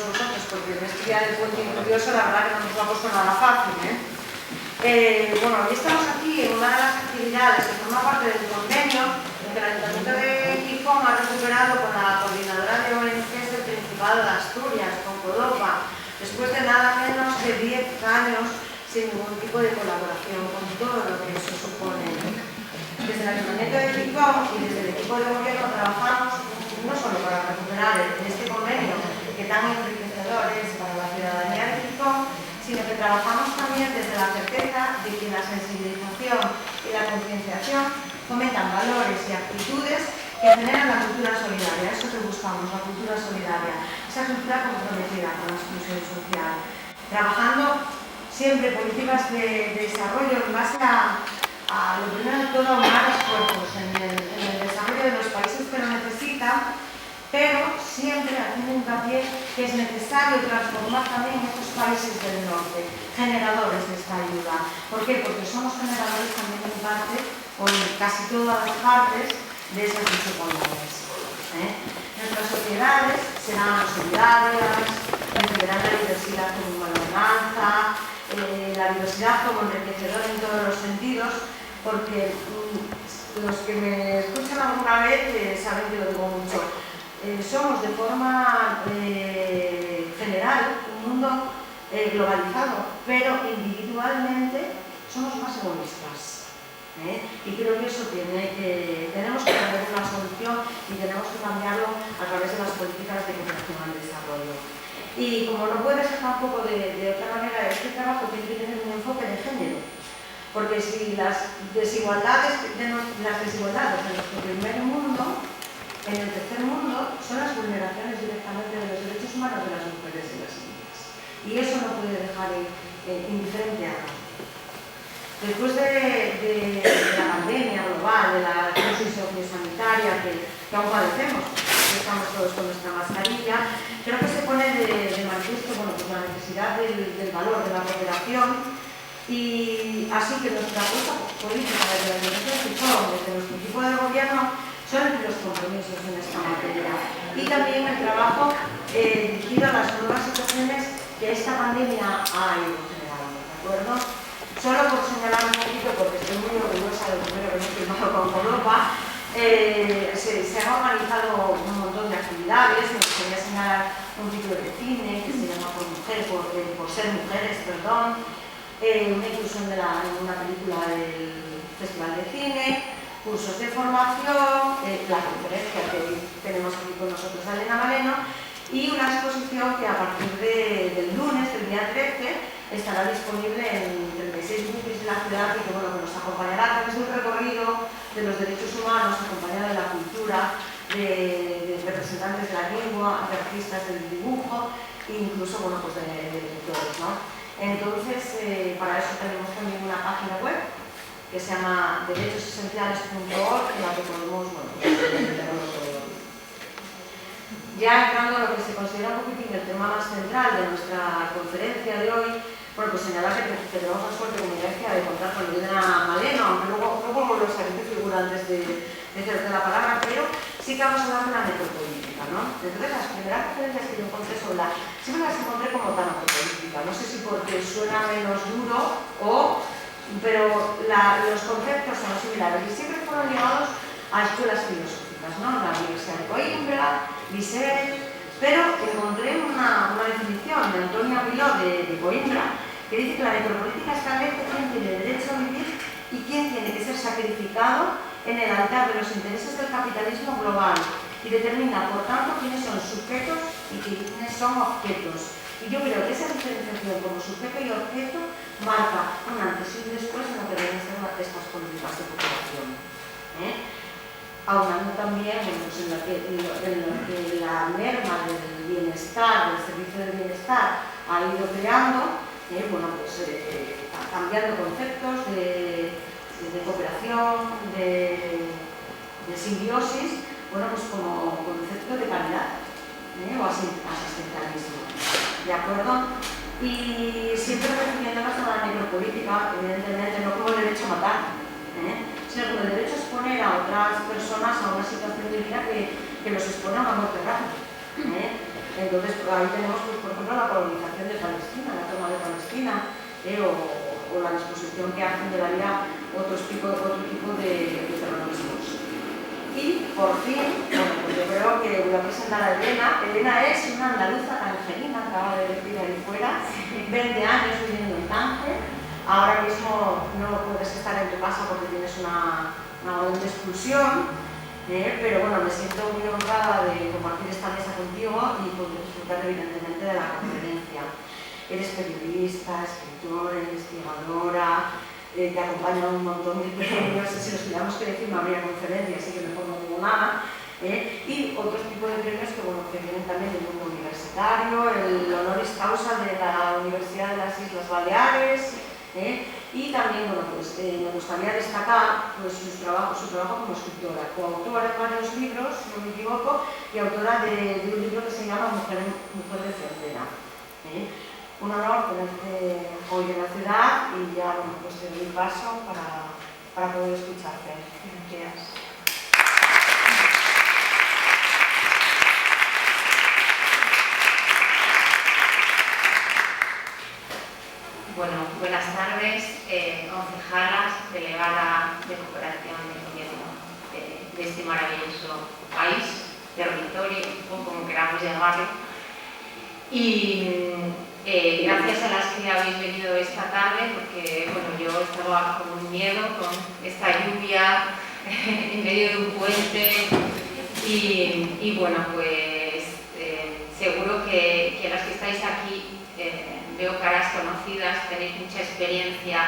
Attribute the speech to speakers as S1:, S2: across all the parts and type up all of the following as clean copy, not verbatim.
S1: todos vosotros, porque en este día del puente incluso la verdad que no nos lo ha puesto nada fácil, Bueno, hoy estamos aquí en una de las actividades que forma parte del convenio que el Ayuntamiento de Gijón ha recuperado con la coordinadora de ONGs del Principado de Asturias, con Codopa, después de nada menos de 10 años sin ningún tipo de colaboración, con todo lo que eso supone. Desde el Ayuntamiento de Gijón y desde el equipo de gobierno trabajamos no solo para recuperar este convenio que tan enriquecedor es para la ciudadanía de Gijón, sino que trabajamos también desde la certeza de que la sensibilización y la concienciación fomentan valores y actitudes que generan la cultura solidaria. Eso que buscamos, la cultura solidaria, esa cultura comprometida con la exclusión social. Trabajando siempre políticas de desarrollo en base a lo primero de todo, aunar esfuerzos en el desarrollo de los países que lo necesitan, pero siempre haciendo hincapié que es necesario transformar también estos países del norte, generadores de esta ayuda. ¿Por qué? Porque somos generadores también en parte, o en casi todas las partes, de esas desigualdades. Nuestras sociedades serán solidarias, entenderán la diversidad como una gobernanza, la diversidad como enriquecedor en todos los sentidos, porque los que me escuchan alguna vez saben que lo digo mucho. Somos de forma general un mundo globalizado, pero individualmente somos más egoístas. Y creo que eso tenemos que tener una solución y tenemos que cambiarlo a través de las políticas de cooperación al desarrollo. Y como no puede ser tampoco de otra manera, este trabajo tiene que tener un enfoque de género, porque si las desigualdades de nuestro primer mundo, en el tercer mundo, son las vulneraciones directamente de los derechos humanos de las mujeres y las niñas. Y eso no puede dejar indiferente a nadie. Después de la pandemia global, de la crisis sociosanitaria que aún padecemos, que estamos todos con nuestra mascarilla, creo que se pone de manifiesto la necesidad del valor de la cooperación, y así que nuestra apuesta política desde la Ayuntamiento de Gijón, desde nuestro equipo de gobierno, son los compromisos en esta materia. Y también el trabajo dirigido a las nuevas situaciones que esta pandemia ha ido generando, ¿de acuerdo? Solo por señalar un poquito, porque estoy muy orgullosa del primero que hemos firmado con Codopa, se han organizado un montón de actividades. Me gustaría señalar un ciclo de cine que se llama Por ser mujeres, perdón, una inclusión en una película del Festival de Cine, cursos de formación, la conferencia que hoy tenemos aquí con nosotros a Elena Maleno, y una exposición que a partir del lunes, del día 13, estará disponible en 36 municipios de la ciudad y que, nos acompañará a través de un recorrido de los derechos humanos, acompañado de la cultura, de representantes de la lengua, de artistas del dibujo e incluso de editores, Entonces, para eso tenemos también una página web que se llama derechosesenciales.org, en la que podemos enterarnos todo. Ya entrando en lo que se considera un poquitín el tema más central de nuestra conferencia de hoy, pues señalar que tenemos la suerte, como ya decía, de contar con Elena Maleno, aunque luego los siguientes figurantes de la palabra, pero sí que vamos a hablar de la necropolítica, Entonces, las primeras referencias que yo encontré siempre las encontré como tanatopolítica. No sé si porque suena menos duro pero los conceptos son similares y siempre fueron ligados a escuelas filosóficas, La Universidad de Coimbra, Bisset, pero encontré una definición de Antonia Viló de Coimbra que dice que la necropolítica establece quién tiene derecho a vivir y quién tiene que ser sacrificado en el altar de los intereses del capitalismo global y determina, por tanto, quiénes son sujetos y quiénes son objetos. Y yo creo que esa diferenciación como sujeto y objeto marca un antes y un después en lo que deben ser estas políticas de cooperación. Aunando también en lo que la merma del bienestar, del servicio de bienestar, ha ido creando, cambiando conceptos de cooperación, de simbiosis, como concepto de calidad o asistencialismo. ¿De acuerdo? Y siempre refiriéndonos a la necropolítica, evidentemente, no como el derecho a matar, sino como el derecho a exponer a otras personas a una situación de vida que los expone a una muerte rápida. Entonces, ahí tenemos, pues, por ejemplo, la colonización de Palestina, la toma de Palestina, o la disposición que hacen de la vida otro tipo de terrorismos. Y, por fin, bueno, pues yo creo que voy a presentar a Elena. Elena es una andaluza tangerina, acaba de decir ahí fuera, 20 años viviendo en Tánger. Ahora mismo no puedes estar en tu casa porque tienes una orden de expulsión, pero bueno, me siento muy honrada de compartir esta mesa contigo y poder disfrutar evidentemente de la conferencia. Eres periodista, escritora, investigadora, te acompañan un montón de premios, si nos tuviéramos que decir no habría conferencia, así que mejor no digo nada, y otros tipos de premios que, bueno, que vienen también del mundo universitario, el honoris causa de la Universidad de las Islas Baleares, y también, bueno, pues, me gustaría destacar, pues, su trabajo como escritora, coautora de varios libros, si no me equivoco, y autora de un libro que se llama Mujer de Frontera. Un honor tenerte hoy en la ciudad y ya, bueno, pues te doy paso para poder escucharte. Gracias.
S2: Bueno, buenas tardes, concejalas, delegada de cooperación del gobierno de este maravilloso país, territorio, o como queramos llamarlo. Y gracias a las que habéis venido esta tarde, porque bueno, yo estaba con un miedo, con esta lluvia en medio de un puente y bueno, pues seguro que las que estáis aquí veo caras conocidas, tenéis mucha experiencia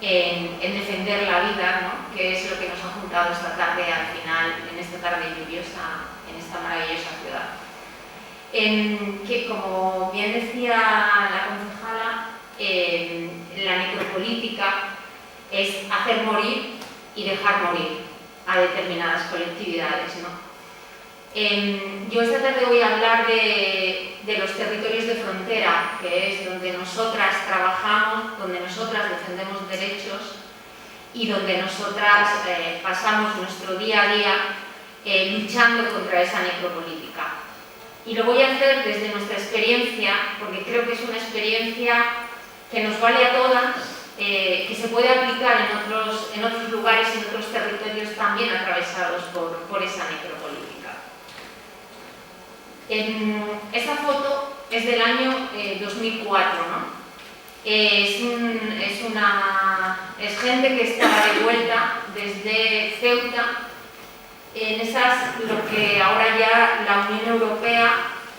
S2: en defender la vida, ¿no? Que es lo que nos ha juntado esta tarde al final, en esta tarde lluviosa, en esta maravillosa ciudad. Que, como bien decía la concejala, la necropolítica es hacer morir y dejar morir a determinadas colectividades, ¿no? Yo esta tarde voy a hablar de los territorios de frontera, que es donde nosotras trabajamos, donde nosotras defendemos derechos y donde nosotras pasamos nuestro día a día luchando contra esa necropolítica. Y lo voy a hacer desde nuestra experiencia, porque creo que es una experiencia que nos vale a todas, que se puede aplicar en otros lugares y en otros territorios también atravesados por esa necropolítica. Esta foto es del año 2004, ¿no? Es gente que estaba de vuelta desde Ceuta, en lo que ahora ya la Unión Europea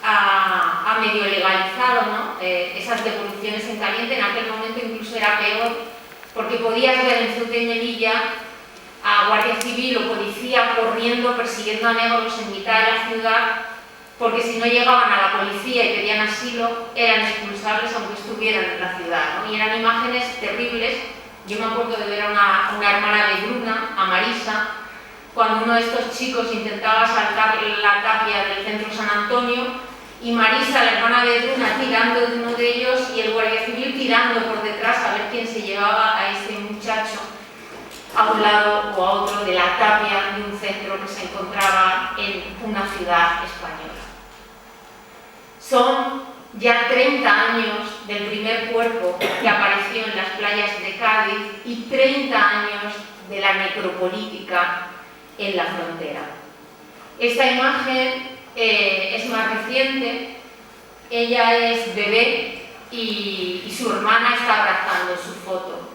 S2: ha medio legalizado, ¿no? Esas devoluciones en caliente. En aquel momento incluso era peor, porque podías ver en Ceuta y Melilla a Guardia Civil o policía corriendo, persiguiendo a negros en mitad de la ciudad, porque si no llegaban a la policía y pedían asilo, eran expulsables aunque estuvieran en la ciudad, ¿no? Y eran imágenes terribles. Yo me acuerdo de ver a una hermana de Bruna, a Marisa, cuando uno de estos chicos intentaba saltar la tapia del centro San Antonio, y Marisa, la hermana de Bruna, tirando de uno de ellos y el guardia civil tirando por detrás a ver quién se llevaba a ese muchacho a un lado o a otro de la tapia de un centro que se encontraba en una ciudad española. Son ya 30 años del primer cuerpo que apareció en las playas de Cádiz y 30 años de la necropolítica en la frontera. Esta imagen es más reciente. Ella es bebé y su hermana está abrazando su foto.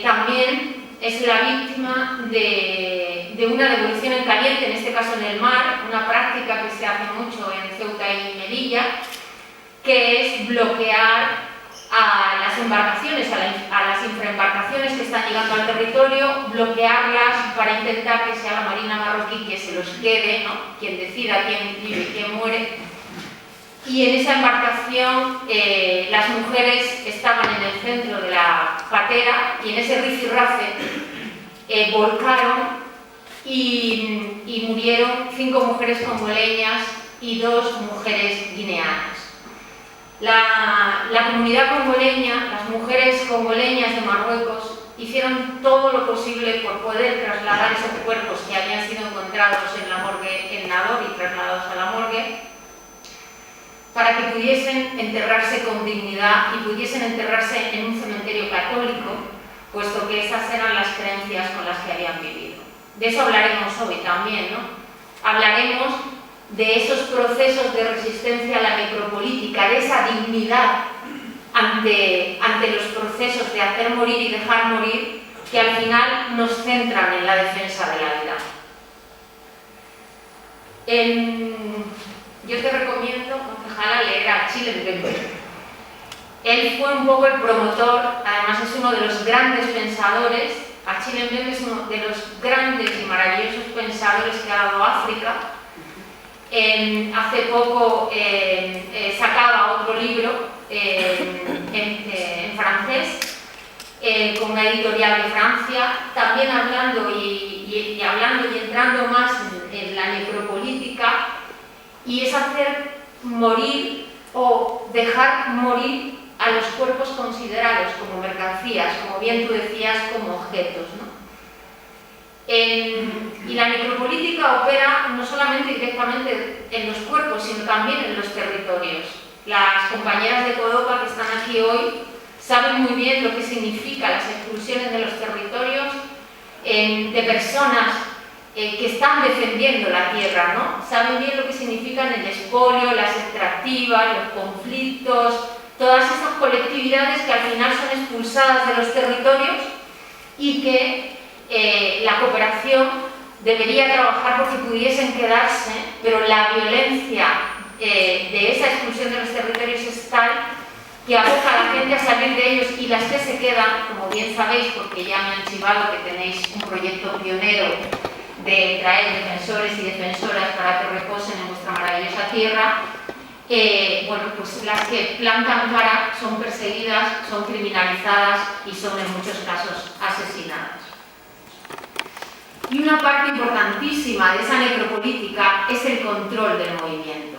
S2: También es la víctima de una devolución en caliente, en este caso en el mar, una práctica que se hace mucho en Ceuta y Melilla, que es bloquear a las embarcaciones, a las infraembarcaciones que están llegando al territorio, bloquearlas para intentar que sea la Marina marroquí que se los quede, ¿no? Quien decida quién vive y quién muere. Y en esa embarcación las mujeres estaban en el centro de la patera y en ese rifirrafe volcaron y murieron 5 mujeres congoleñas y 2 mujeres guineanas. La comunidad congoleña, las mujeres congoleñas de Marruecos, hicieron todo lo posible por poder trasladar esos cuerpos que habían sido encontrados en la morgue en Nador y trasladados a la morgue, para que pudiesen enterrarse con dignidad y pudiesen enterrarse en un cementerio católico, puesto que esas eran las creencias con las que habían vivido. De eso hablaremos hoy también, ¿no? Hablaremos de esos procesos de resistencia a la necropolítica, de esa dignidad ante los procesos de hacer morir y dejar morir, que al final nos centran en la defensa de la vida. Yo te recomiendo, concejala, leer a Achille Mbembe. Él fue un poco el promotor, además es uno de los grandes pensadores. Achille Mbembe es uno de los grandes y maravillosos pensadores que ha dado África. Hace poco sacaba otro libro en francés, con una editorial de Francia, también hablando y entrando más en la necropolítica, y es hacer morir o dejar morir a los cuerpos considerados como mercancías, como bien tú decías, como objetos, ¿no? Y la necropolítica opera no solamente directamente en los cuerpos, sino también en los territorios. Las compañeras de CODOPA que están aquí hoy saben muy bien lo que significan las expulsiones de los territorios de personas que están defendiendo la tierra, ¿no? Saben bien lo que significan el expolio, las extractivas, los conflictos, todas esas colectividades que al final son expulsadas de los territorios y que la cooperación debería trabajar porque pudiesen quedarse, pero la violencia de esa expulsión de los territorios es tal que aboca a la gente a salir de ellos, y las que se quedan, como bien sabéis, porque ya me han chivado que tenéis un proyecto pionero de traer defensores y defensoras para que reposen en vuestra maravillosa tierra, bueno, pues las que plantan cara son perseguidas, son criminalizadas y son en muchos casos asesinadas. Y una parte importantísima de esa necropolítica es el control del movimiento.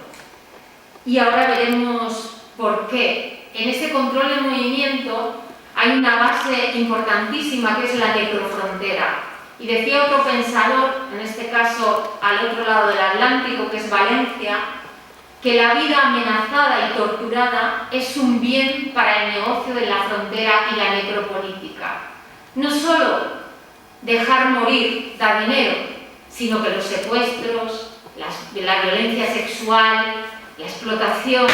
S2: Y ahora veremos por qué. En ese control del movimiento hay una base importantísima que es la necrofrontera. Y decía otro pensador, en este caso al otro lado del Atlántico, que es Valencia, que la vida amenazada y torturada es un bien para el negocio de la frontera y la necropolítica. No solo dejar morir da dinero, sino que los secuestros, la violencia sexual, la explotación,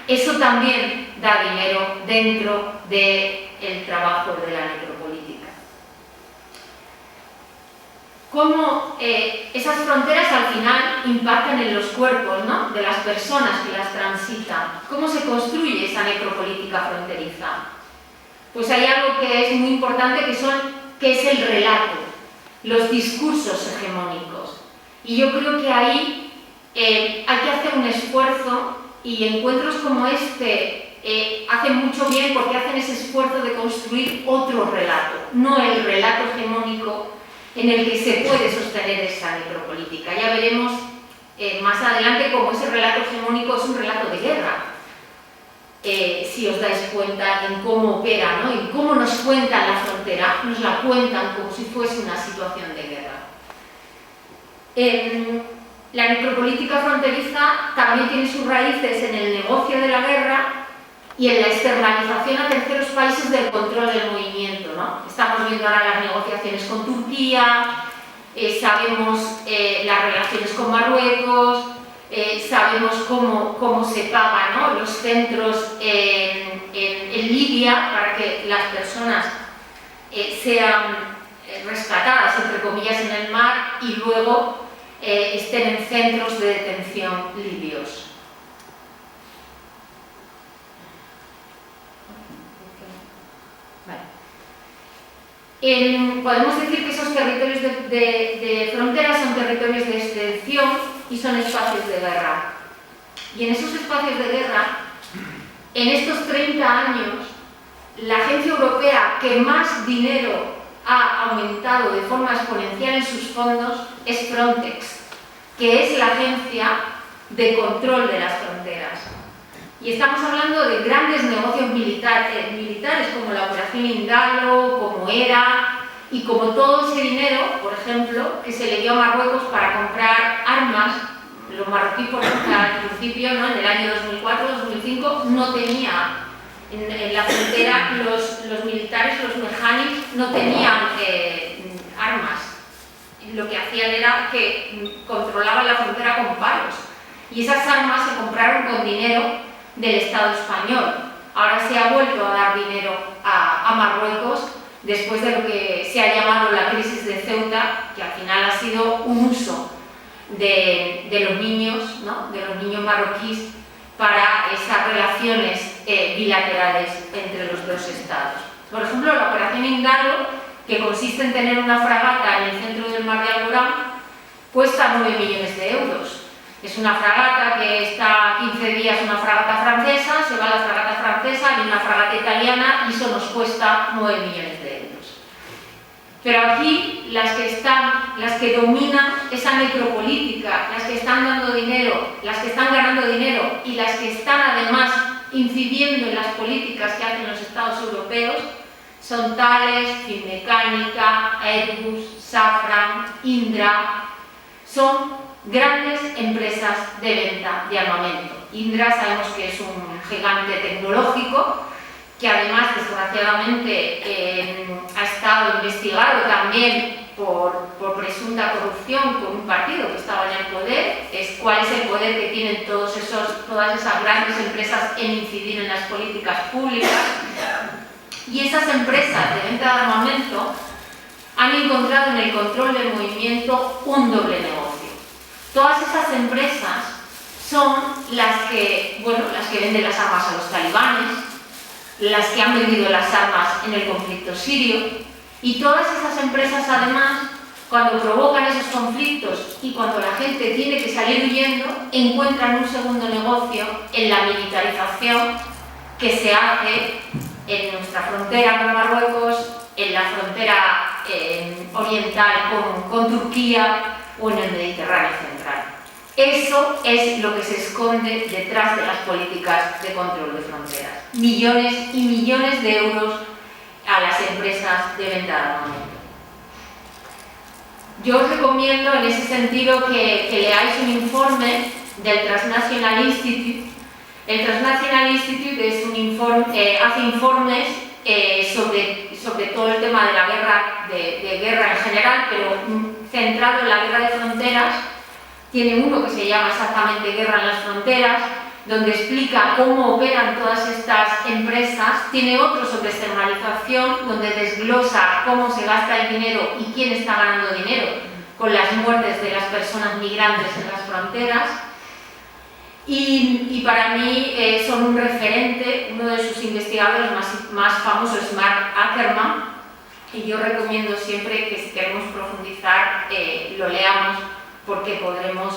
S2: eso también da dinero dentro del trabajo de la necropolítica. Cómo esas fronteras al final impactan en los cuerpos, ¿no?, de las personas que las transitan. ¿Cómo se construye esa necropolítica fronteriza? Pues hay algo que es muy importante, que es el relato, los discursos hegemónicos. Y yo creo que ahí hay que hacer un esfuerzo, y encuentros como este hacen mucho bien porque hacen ese esfuerzo de construir otro relato, no el relato hegemónico en el que se puede sostener esa necropolítica. Ya veremos más adelante cómo ese relato hegemónico es un relato de guerra. Si os dais cuenta en cómo opera, ¿no?, en cómo nos cuentan la frontera, nos la cuentan como si fuese una situación de guerra. La necropolítica fronteriza también tiene sus raíces en el negocio de la guerra y en la externalización a terceros países del control del movimiento, ¿no? Estamos viendo ahora las negociaciones con Turquía, sabemos las relaciones con Marruecos, sabemos cómo se pagan, ¿no?, los centros en Libia para que las personas sean rescatadas, entre comillas, en el mar y luego estén en centros de detención libios. Podemos decir que esos territorios de frontera son territorios de extensión y son espacios de guerra. Y en esos espacios de guerra, en estos 30 años, la agencia europea que más dinero ha aumentado de forma exponencial en sus fondos es Frontex, que es la agencia de control de las fronteras. Y estamos hablando de grandes negocios militares como la Operación Indalo, como ERA, y como todo ese dinero, por ejemplo, que se le dio a Marruecos para comprar armas. Los marroquíes, por ejemplo, al principio, ¿no?, en el año 2004-2005,
S3: 45 no tenía, en la frontera los militares, los mejanis, no tenían armas. Lo que hacían era que controlaban la frontera con palos. Y esas armas se compraron con dinero del Estado español. Ahora se ha vuelto a dar dinero a Marruecos después de lo que se ha llamado la crisis de Ceuta, que al final ha sido un uso de los niños, ¿no?, de los niños marroquíes para esas relaciones bilaterales entre los dos estados. Por ejemplo, la operación Indalo, que consiste en tener una fragata en el centro del mar de Alborán, cuesta 9 millones de euros. Es una fragata que está 15 días, una fragata francesa, se va la fragata francesa, viene una fragata italiana y eso nos cuesta 9 millones de euros. Pero aquí las que dominan esa necropolítica, las que están dando dinero, las que están ganando dinero y las que están además incidiendo en las políticas que hacen los estados europeos son Thales, Finmecánica, Airbus, Safran, Indra. Son grandes empresas de venta de armamento. Indra sabemos que es un gigante tecnológico que además, desgraciadamente, ha estado investigado también por presunta corrupción con un partido que estaba en el poder. ¿Cuál es el poder que tienen todas esas grandes empresas en incidir en las políticas públicas? Y esas empresas de venta de armamento han encontrado en el control del movimiento un doble negocio. Todas esas empresas son las que venden las armas a los talibanes, las que han vendido las armas en el conflicto sirio, y todas esas empresas además, cuando provocan esos conflictos y cuando la gente tiene que salir huyendo, encuentran un segundo negocio en la militarización que se hace en nuestra frontera con Marruecos, en la frontera oriental con Turquía o en el Mediterráneo central. Eso es lo que se esconde detrás de las políticas de control de fronteras. Millones y millones de euros a las empresas de venta de armamento. Yo os recomiendo en ese sentido que leáis un informe del Transnational Institute. El Transnational Institute es hace informes sobre todo el tema de la guerra, de guerra en general, pero centrado en la guerra de fronteras. Tiene uno que se llama exactamente Guerra en las Fronteras, donde explica cómo operan todas estas empresas. Tiene otro sobre externalización, donde desglosa cómo se gasta el dinero y quién está ganando dinero con las muertes de las personas migrantes en las fronteras. Y para mí son un referente. Uno de sus investigadores más famosos es Mark Ackerman, y yo recomiendo siempre que si queremos profundizar lo leamos, porque podremos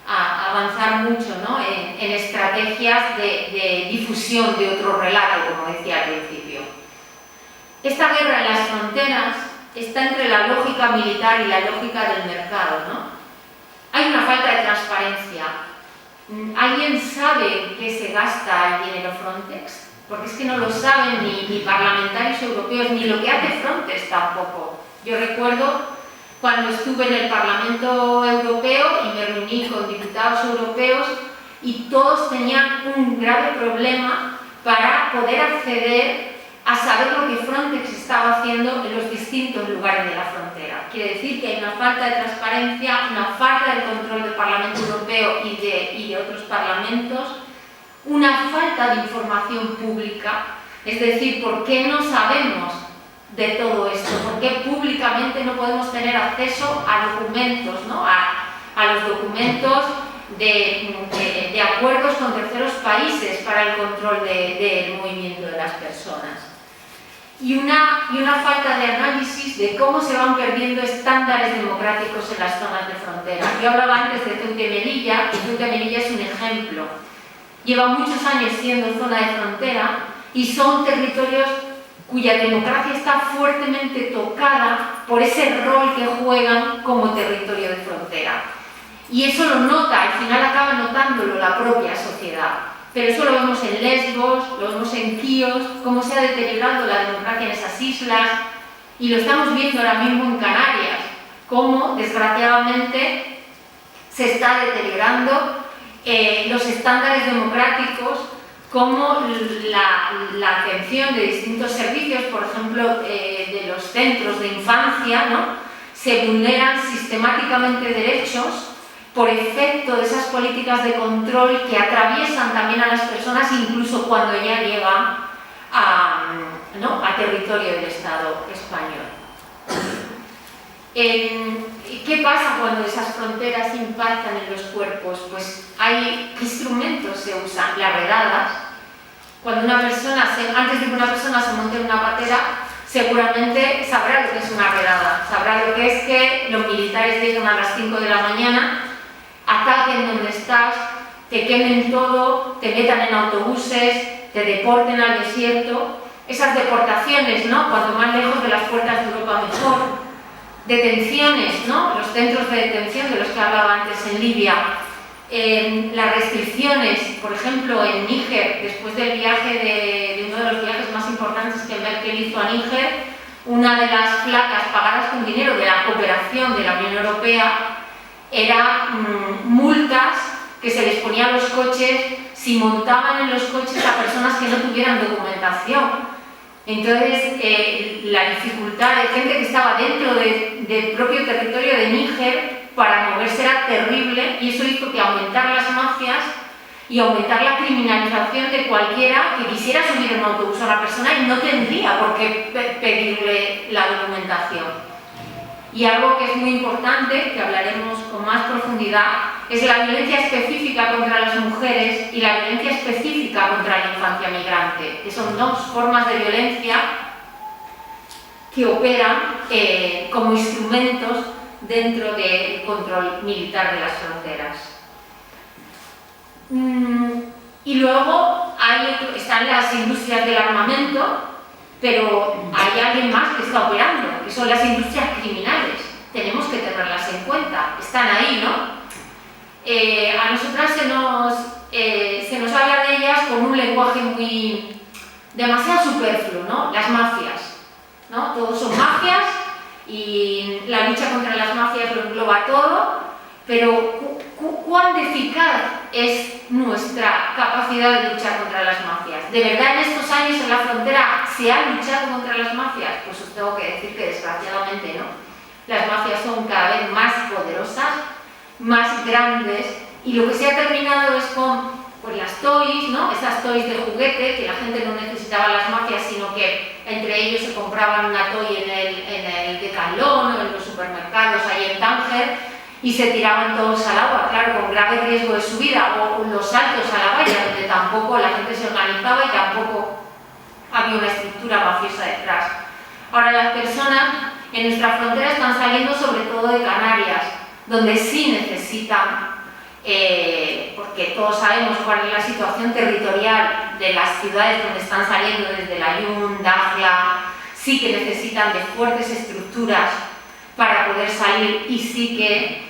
S3: avanzar mucho, ¿no?, en estrategias de difusión de otro relato, como decía al principio. Esta guerra en las fronteras está entre la lógica militar y la lógica del mercado, ¿no? Hay una falta de transparencia. ¿Alguien sabe qué se gasta el dinero Frontex? Porque es que no lo saben ni parlamentarios europeos, ni lo que hace Frontex tampoco. Yo recuerdo cuando estuve en el Parlamento Europeo y me reuní con diputados europeos y todos tenían un grave problema para poder acceder a saber lo que Frontex estaba haciendo en los distintos lugares de la frontera. Quiere decir que hay una falta de transparencia, una falta de control del Parlamento Europeo y de otros parlamentos, una falta de información pública, es decir, ¿por qué no sabemos de todo esto? ¿Por qué públicamente no podemos tener acceso a documentos, ¿no?, a los documentos de acuerdos con terceros países para el control del movimiento de las personas? Y una falta de análisis de cómo se van perdiendo estándares democráticos en las zonas de frontera. Yo hablaba antes de Ceuta y Melilla, y Ceuta y Melilla es un ejemplo. Lleva muchos años siendo zona de frontera y son territorios cuya democracia está fuertemente tocada por ese rol que juegan como territorio de frontera. Y eso lo nota, al final acaba notándolo la propia sociedad. Pero eso lo vemos en Lesbos, lo vemos en Quíos, cómo se ha deteriorado la democracia en esas islas, y lo estamos viendo ahora mismo en Canarias, cómo desgraciadamente se está deteriorando los estándares democráticos cómo la atención de distintos servicios, por ejemplo, de los centros de infancia, ¿no?, se vulneran sistemáticamente derechos por efecto de esas políticas de control que atraviesan también a las personas incluso cuando ya llegan a territorio del Estado español. ¿Qué pasa cuando esas fronteras impactan en los cuerpos? Pues hay instrumentos se usan, las redadas. Cuando una persona, antes de que una persona se monte en una patera, seguramente sabrá lo que es una redada, sabrá lo que es que los militares lleguen a las 5 de la mañana, ataquen donde estás, te quemen todo, te metan en autobuses, te deporten al desierto. Esas deportaciones, ¿no?, cuanto más lejos de las puertas de Europa mejor. Detenciones, ¿no?, los centros de detención de los que hablaba antes en Libia. Las restricciones, por ejemplo, en Níger, después del viaje de uno de los viajes más importantes que Merkel hizo a Níger, una de las placas pagadas con dinero de la cooperación de la Unión Europea era multas que se les ponían a los coches si montaban en los coches a personas que no tuvieran documentación. Entonces, la dificultad de gente que estaba dentro del propio territorio de Níger para moverse era terrible, y eso hizo que aumentar las mafias y aumentar la criminalización de cualquiera que quisiera subir en un autobús a una persona y no tendría por qué pedirle la documentación. Y algo que es muy importante, que hablaremos con más profundidad, es la violencia específica contra las mujeres y la violencia específica contra la infancia migrante, que son dos formas de violencia que operan como instrumentos dentro del control militar de las fronteras. Y luego están las industrias del armamento, pero hay alguien más que está operando, que son las industrias criminales. Tenemos que tenerlas en cuenta, están ahí, ¿no? A nosotras se nos habla de ellas con un lenguaje demasiado superfluo, ¿no? Las mafias, ¿no? Todos son mafias y la lucha contra las mafias lo engloba todo, pero ¿cuán eficaz es nuestra capacidad de luchar contra las mafias? ¿De verdad en estos años en la frontera se ha luchado contra las mafias? Pues os tengo que decir que desgraciadamente no. Las mafias son cada vez más poderosas, más grandes, y lo que se ha terminado es con las toys, ¿no? Esas toys de juguete, que la gente no necesitaba las mafias, sino que entre ellos se compraban una toy en el Decathlon o en los supermercados ahí en Tánger, y se tiraban todos al agua, claro, con grave riesgo de su vida, o los saltos a la valla, donde tampoco la gente se organizaba y tampoco había una estructura mafiosa detrás. Ahora las personas en nuestra frontera están saliendo sobre todo de Canarias, donde sí necesitan, porque todos sabemos cuál es la situación territorial de las ciudades donde están saliendo, desde Layún, Dakhla, sí que necesitan de fuertes estructuras para poder salir, y sí que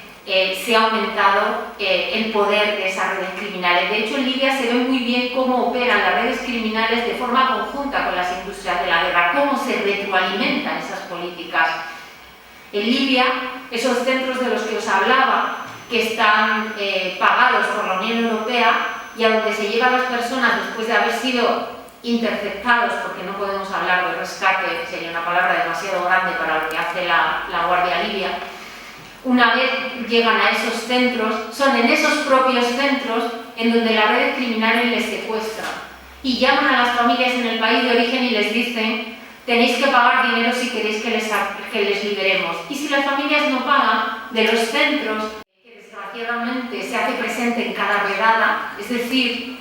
S3: se ha aumentado el poder de esas redes criminales. De hecho, en Libia se ve muy bien cómo operan las redes criminales de forma conjunta con las industrias de la guerra, cómo se retroalimentan esas políticas. En Libia, esos centros de los que os hablaba, que están pagados por la Unión Europea y a donde se llevan las personas después de haber sido interceptados, porque no podemos hablar de rescate, sería una palabra demasiado grande para lo que hace la Guardia Libia. Una vez llegan a esos centros, son en esos propios centros en donde las redes criminales les secuestran y llaman a las familias en el país de origen y les dicen: tenéis que pagar dinero si queréis que les liberemos. Y si las familias no pagan, de los centros, que desgraciadamente se hace presente en cada redada, es decir,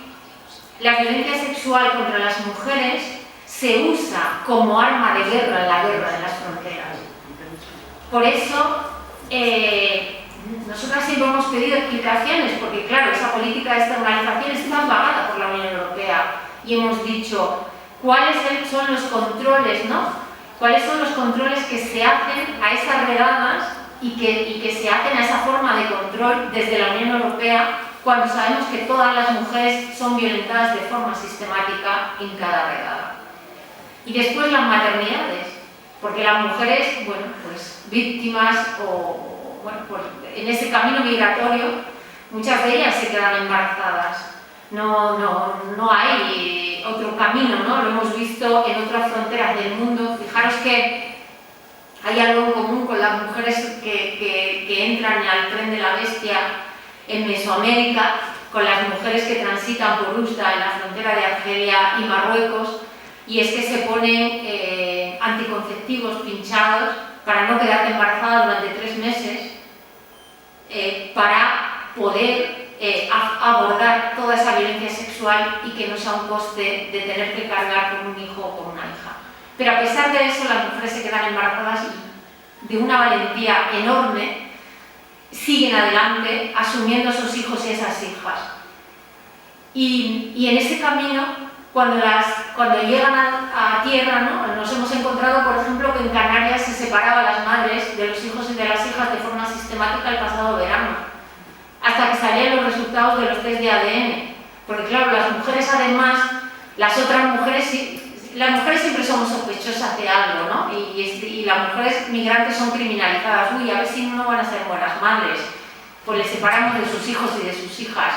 S3: la violencia sexual contra las mujeres se usa como arma de guerra en la guerra de las fronteras. Por eso, nosotras siempre hemos pedido explicaciones, porque claro, esa política de externalización está pagada por la Unión Europea, y hemos dicho cuáles son los controles, ¿no? Cuáles son los controles que se hacen a esas redadas y que se hacen a esa forma de control desde la Unión Europea, cuando sabemos que todas las mujeres son violentadas de forma sistemática en cada redada. Y después las maternidades, porque las mujeres, bueno, pues víctimas o bueno, pues en ese camino migratorio, muchas de ellas se quedan embarazadas. no hay otro camino, ¿no? Lo hemos visto en otras fronteras del mundo. Fijaros que hay algo en común con las mujeres que entran al tren de la bestia en Mesoamérica, con las mujeres que transitan por Usta en la frontera de Argelia y Marruecos, y es que se ponen anticonceptivos pinchados para no quedar embarazada durante 3 meses, para poder abordar toda esa violencia sexual y que no sea un coste de tener que cargar con un hijo o con una hija. Pero a pesar de eso, las mujeres se quedan embarazadas y de una valentía enorme siguen adelante asumiendo esos hijos y esas hijas. Y en ese camino, cuando llegan a tierra, ¿no? Nos hemos encontrado, por ejemplo, que en Canarias se separaba a las madres de los hijos y de las hijas de forma sistemática el pasado verano, hasta que salían los resultados de los test de ADN. Porque claro, las mujeres además, las mujeres siempre somos sospechosas de algo, ¿no? Y las mujeres migrantes son criminalizadas. Uy, a ver si no van a ser buenas madres, pues les separamos de sus hijos y de sus hijas.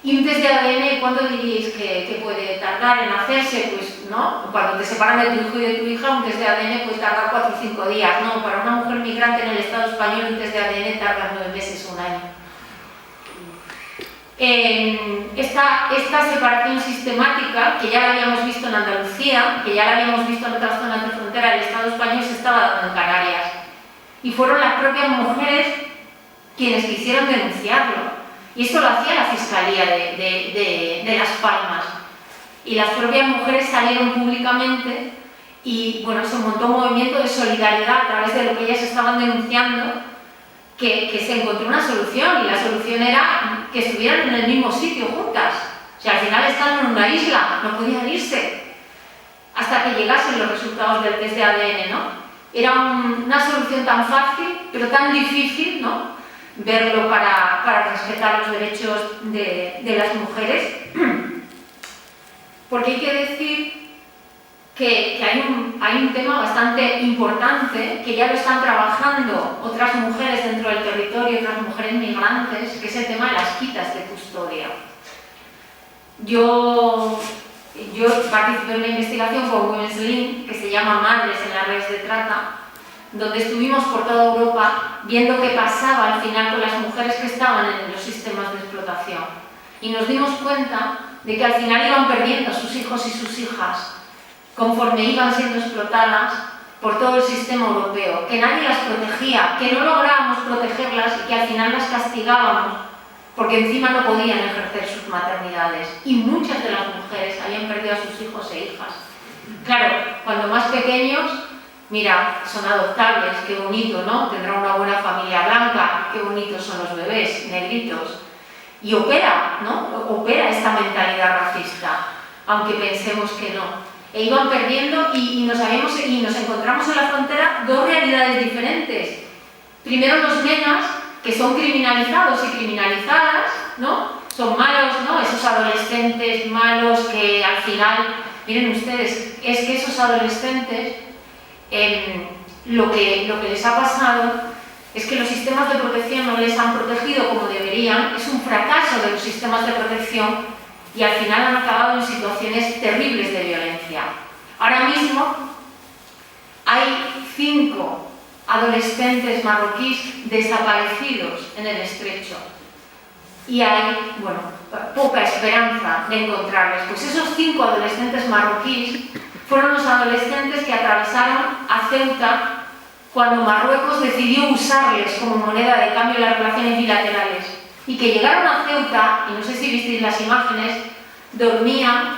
S3: Y un test de ADN, ¿cuánto diríais que puede tardar en hacerse? Pues, ¿no? Cuando te separan de tu hijo y de tu hija, un test de ADN puede tardar 4 o 5 días, ¿no? Para una mujer migrante en el Estado español, un test de ADN tarda 9 meses o un año. Esta separación sistemática, que ya la habíamos visto en Andalucía, que ya la habíamos visto en otras zonas de frontera del Estado español, se estaba dando en Canarias. Y fueron las propias mujeres quienes quisieron denunciarlo. Y esto lo hacía la Fiscalía de Las Palmas. Y las propias mujeres salieron públicamente y bueno, se montó un movimiento de solidaridad a través de lo que ellas estaban denunciando, que se encontró una solución, y la solución era que estuvieran en el mismo sitio juntas. O sea, al final estaban en una isla, no podían irse hasta que llegasen los resultados del test de ADN, ¿no? Era una solución tan fácil, pero tan difícil, ¿no? Verlo para respetar los derechos de las mujeres. Porque hay que decir que hay un tema bastante importante que ya lo están trabajando otras mujeres dentro del territorio, otras mujeres migrantes, que es el tema de las quitas de custodia. Yo participé en una investigación con Women's Link que se llama Madres en las redes de trata, donde estuvimos por toda Europa viendo qué pasaba al final con las mujeres que estaban en los sistemas de explotación. Y nos dimos cuenta de que al final iban perdiendo a sus hijos y sus hijas conforme iban siendo explotadas por todo el sistema europeo, que nadie las protegía, que no lográbamos protegerlas y que al final las castigábamos porque encima no podían ejercer sus maternidades. Y muchas de las mujeres habían perdido a sus hijos e hijas. Claro, cuando más pequeños, mira, son adoptables, qué bonito, ¿no? Tendrán una buena familia blanca, qué bonitos son los bebés, negritos. Y opera, ¿no? Opera esta mentalidad racista, aunque pensemos que no. E iban perdiendo y nos encontramos en la frontera dos realidades diferentes. Primero los nenas, que son criminalizados y criminalizadas, ¿no? Son malos, ¿no? Esos adolescentes malos que al final, miren ustedes, es que esos adolescentes, lo que les ha pasado es que los sistemas de protección no les han protegido como deberían, es un fracaso de los sistemas de protección y al final han acabado en situaciones terribles de violencia. Ahora mismo hay 5 adolescentes marroquíes desaparecidos en el estrecho y hay, bueno, poca esperanza de encontrarles. Pues esos 5 adolescentes marroquíes fueron los adolescentes que atravesaron a Ceuta cuando Marruecos decidió usarles como moneda de cambio en las relaciones bilaterales, y que llegaron a Ceuta, y no sé si visteis las imágenes, dormían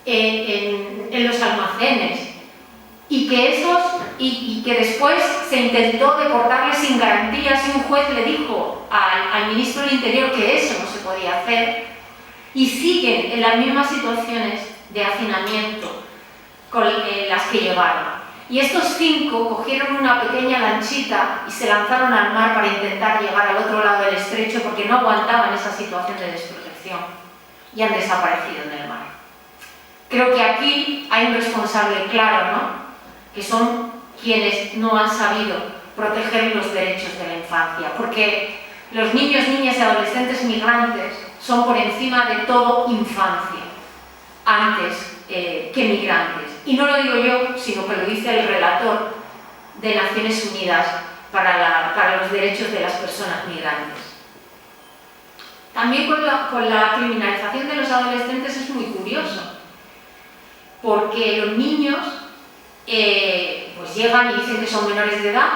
S3: en los almacenes, y que después se intentó deportarles sin garantías y un juez le dijo al ministro del Interior que eso no se podía hacer, y siguen en las mismas situaciones de hacinamiento con las que llegaron. Y estos 5 cogieron una pequeña lanchita y se lanzaron al mar para intentar llegar al otro lado del estrecho porque no aguantaban esa situación de desprotección y han desaparecido en el mar. Creo que aquí hay un responsable claro, ¿no? Que son quienes no han sabido proteger los derechos de la infancia, porque Los niños, niñas y adolescentes migrantes son por encima de todo infancia, antes que migrantes. Y no lo digo yo, sino que lo dice el relator de Naciones Unidas para los derechos de las personas migrantes. También con la criminalización de los adolescentes es muy curioso, porque los niños pues llegan y dicen que son menores de edad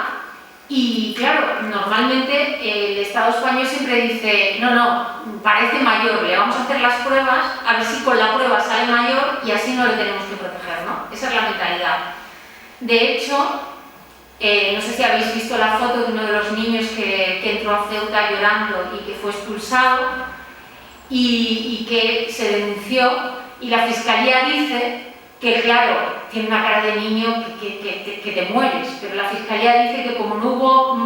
S3: y claro, normalmente el Estado español siempre dice no, parece mayor, le vamos a hacer las pruebas, a ver si con la prueba sale mayor y así no le tenemos que proteger, ¿no? Esa es la mentalidad. De hecho, no sé si habéis visto la foto de uno de los niños que entró a Ceuta llorando y que fue expulsado y que se denunció y la Fiscalía dice que claro, tiene una cara de niño que te mueres, pero la Fiscalía dice que como no hubo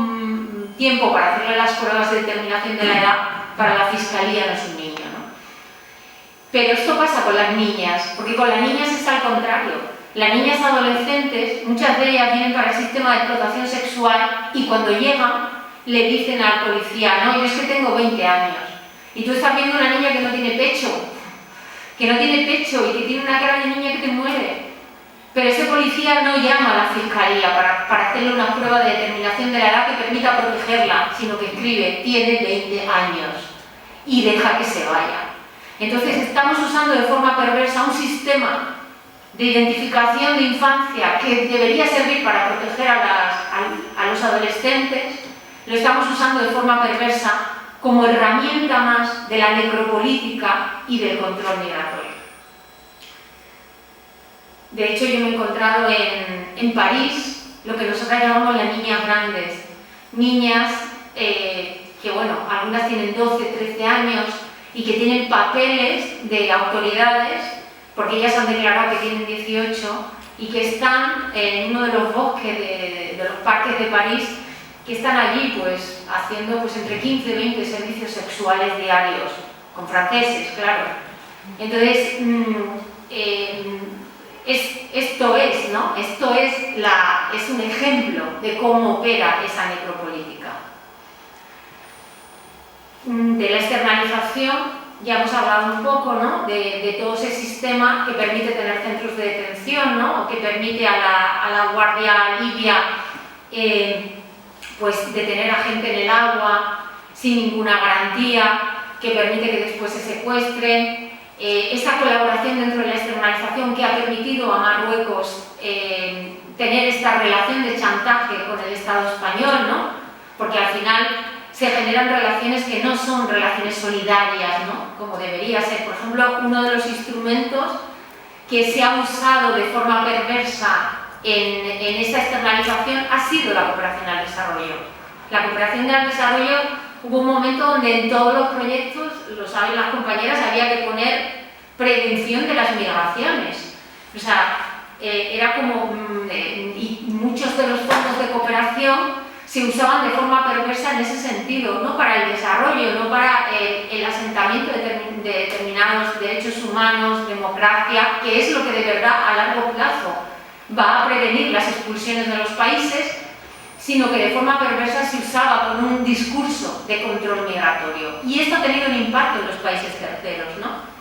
S3: tiempo para hacerle las pruebas de determinación de la edad, para la Fiscalía no es un niño, ¿no? Pero esto pasa con las niñas, porque con las niñas es al contrario. Las niñas adolescentes, muchas de ellas vienen para el sistema de explotación sexual y cuando llegan le dicen al policía, no, yo es que tengo 20 años. Y tú estás viendo una niña que no tiene pecho y que tiene una cara de niña que te muere. Pero ese policía no llama a la Fiscalía para hacerle una prueba de determinación de la edad que permita protegerla, sino que escribe, tiene 20 años y deja que se vaya. Entonces estamos usando de forma perversa un sistema de identificación de infancia que debería servir para proteger a los adolescentes, lo estamos usando de forma perversa como herramienta más de la necropolítica y del control migratorio. De hecho, yo me he encontrado en París lo que nosotros llamamos las niñas grandes. Niñas que, bueno, algunas tienen 12, 13 años y que tienen papeles de autoridades, porque ellas han declarado que tienen 18 y que están en uno de los bosques de los parques de París, que están allí pues haciendo pues entre 15 y 20 servicios sexuales diarios, con franceses, claro. Entonces, esto es, ¿no? Esto es un ejemplo de cómo opera esa necropolítica. De la externalización ya hemos hablado un poco, ¿no? de todo ese sistema que permite tener centros de detención, ¿no? O que permite a la Guardia Libia pues detener a gente en el agua sin ninguna garantía, que permite que después se secuestren. Esa colaboración dentro de la externalización que ha permitido a Marruecos tener esta relación de chantaje con el Estado español, ¿no? Porque al final se generan relaciones que no son relaciones solidarias, ¿no? Como debería ser. Por ejemplo, uno de los instrumentos que se ha usado de forma perversa en esta externalización ha sido la cooperación al desarrollo. La cooperación al desarrollo, hubo un momento donde en todos los proyectos, lo saben las compañeras, había que poner prevención de las migraciones. O sea, era como, y muchos de los fondos de cooperación se usaban de forma perversa en ese sentido, no para el desarrollo, no para el asentamiento de determinados derechos humanos, democracia, que es lo que de verdad a largo plazo va a prevenir las expulsiones de los países, sino que de forma perversa se usaba con un discurso de control migratorio. Y esto ha tenido un impacto en los países terceros, ¿no?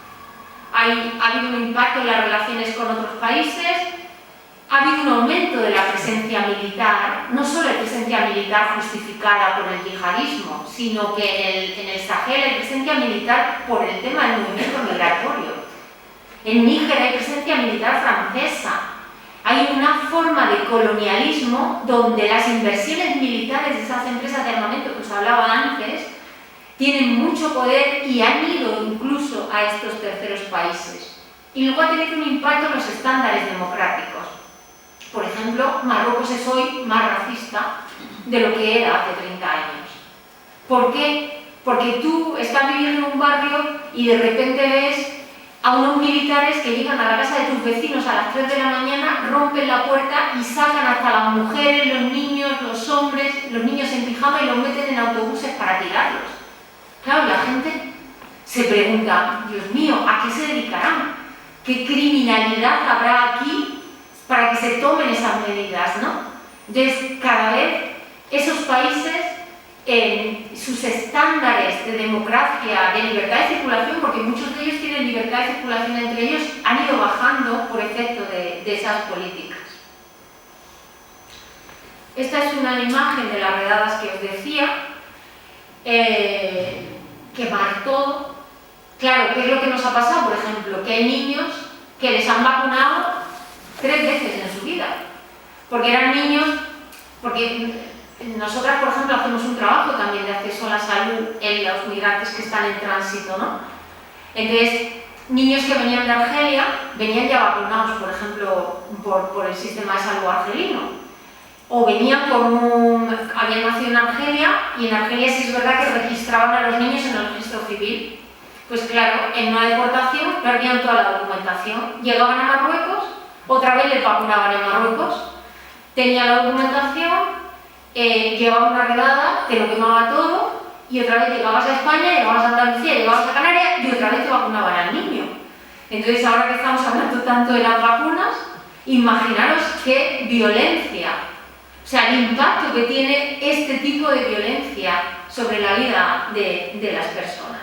S3: Ha habido un impacto en las relaciones con otros países, ha habido un aumento de la presencia militar, no solo la presencia militar justificada por el yihadismo, sino que en el Sahel hay presencia militar por el tema del movimiento migratorio. En Níger hay presencia militar francesa. Hay una forma de colonialismo donde las inversiones militares de esas empresas de armamento que os hablaba antes tienen mucho poder y han ido incluso a estos terceros países. Y luego ha tenido un impacto en los estándares democráticos. Por ejemplo, Marruecos es hoy más racista de lo que era hace 30 años. ¿Por qué? Porque tú estás viviendo en un barrio y de repente ves a unos militares que llegan a la casa de tus vecinos a las 3 de la mañana, rompen la puerta y sacan hasta las mujeres, los niños, los hombres, los niños en pijama y los meten en autobuses para tirarlos. Claro, la gente se pregunta, Dios mío, ¿a qué se dedicarán? ¿Qué criminalidad habrá aquí para que se tomen esas medidas, ¿no? Entonces, cada vez esos países sus estándares de democracia, de libertad de circulación, porque muchos de ellos tienen libertad de circulación entre ellos, han ido bajando por efecto de esas políticas. Esta es una imagen de las redadas que os decía, que marcó. Claro, ¿qué es lo que nos ha pasado? Por ejemplo, que hay niños que les han vacunado 3 veces en su vida, porque eran niños, porque nosotras, por ejemplo, hacemos un trabajo también de acceso a la salud en los migrantes que están en tránsito, ¿no? Entonces, niños que venían de Argelia venían ya vacunados, por ejemplo, por el sistema de salud argelino, o venían habían nacido en Argelia, y en Argelia sí es verdad que registraban a los niños en el registro civil. Pues claro, en una deportación perdían toda la documentación, llegaban a Marruecos, otra vez les vacunaban en Marruecos, tenían la documentación, llevaba una redada, te lo quemaba todo, y otra vez llegabas a España, llegabas a Andalucía, llegabas a Canarias, y otra vez te vacunaban al niño. Entonces, ahora que estamos hablando tanto de las vacunas, imaginaros qué violencia, o sea, el impacto que tiene este tipo de violencia sobre la vida de las personas.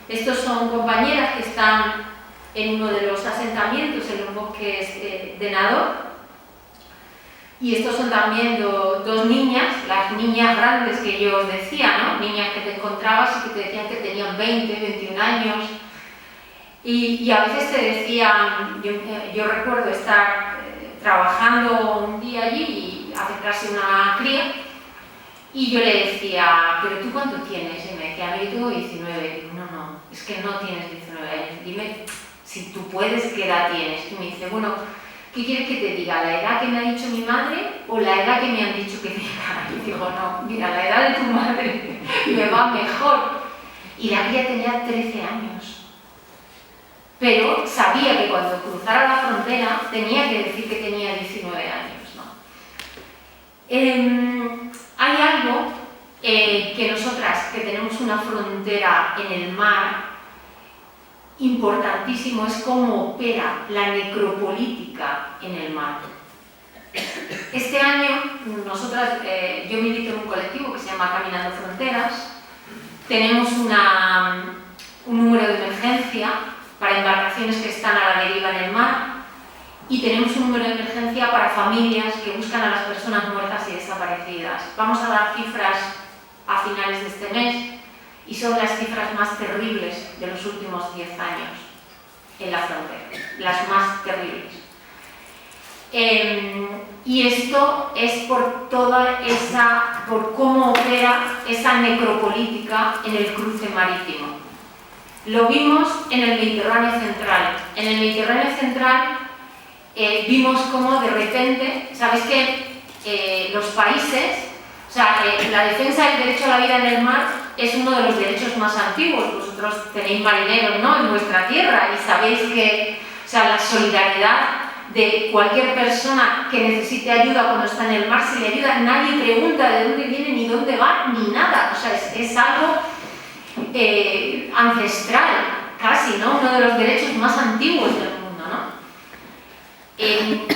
S3: Estos son compañeras que están en uno de los asentamientos, en los bosques de Nador. Y estos son también dos niñas, las niñas grandes que yo os decía, ¿no? Niñas que te encontrabas y que te decían que tenían 20, 21 años. Y a veces te decían, yo recuerdo estar trabajando un día allí y acercarse una cría, y yo le decía, ¿pero tú cuánto tienes? Y me decía, no, yo tengo 19. Digo, no, es que no tienes 19 años. Dime, si tú puedes, ¿qué edad tienes? Y me dice, bueno, ¿qué quieres que te diga? ¿La edad que me ha dicho mi madre o la edad que me han dicho que diga? Y digo, no, mira, la edad de tu madre me va mejor. Y la cría tenía 13 años. Pero sabía que cuando cruzara la frontera tenía que decir que tenía 19 años, ¿no? Hay algo que nosotras, que tenemos una frontera en el mar, importantísimo, es cómo opera la necropolítica en el mar. Este año, nosotras, yo milito en un colectivo que se llama Caminando Fronteras, tenemos un número de emergencia para embarcaciones que están a la deriva en el mar, y tenemos un número de emergencia para familias que buscan a las personas muertas y desaparecidas. Vamos a dar cifras a finales de este mes, y son las cifras más terribles de los últimos 10 años en la frontera, las más terribles. Y esto es por cómo opera esa necropolítica en el cruce marítimo. Lo vimos en el Mediterráneo central. En el Mediterráneo central vimos cómo de repente, ¿sabéis que los países, o sea, la defensa del derecho a la vida en el mar es uno de los derechos más antiguos? Vosotros tenéis marineros, ¿no?, en vuestra tierra, y sabéis que, o sea, la solidaridad de cualquier persona que necesite ayuda cuando está en el mar, se le ayuda, nadie pregunta de dónde viene, ni dónde va, ni nada. O sea, es algo ancestral, casi, ¿no?, uno de los derechos más antiguos del mundo, ¿no?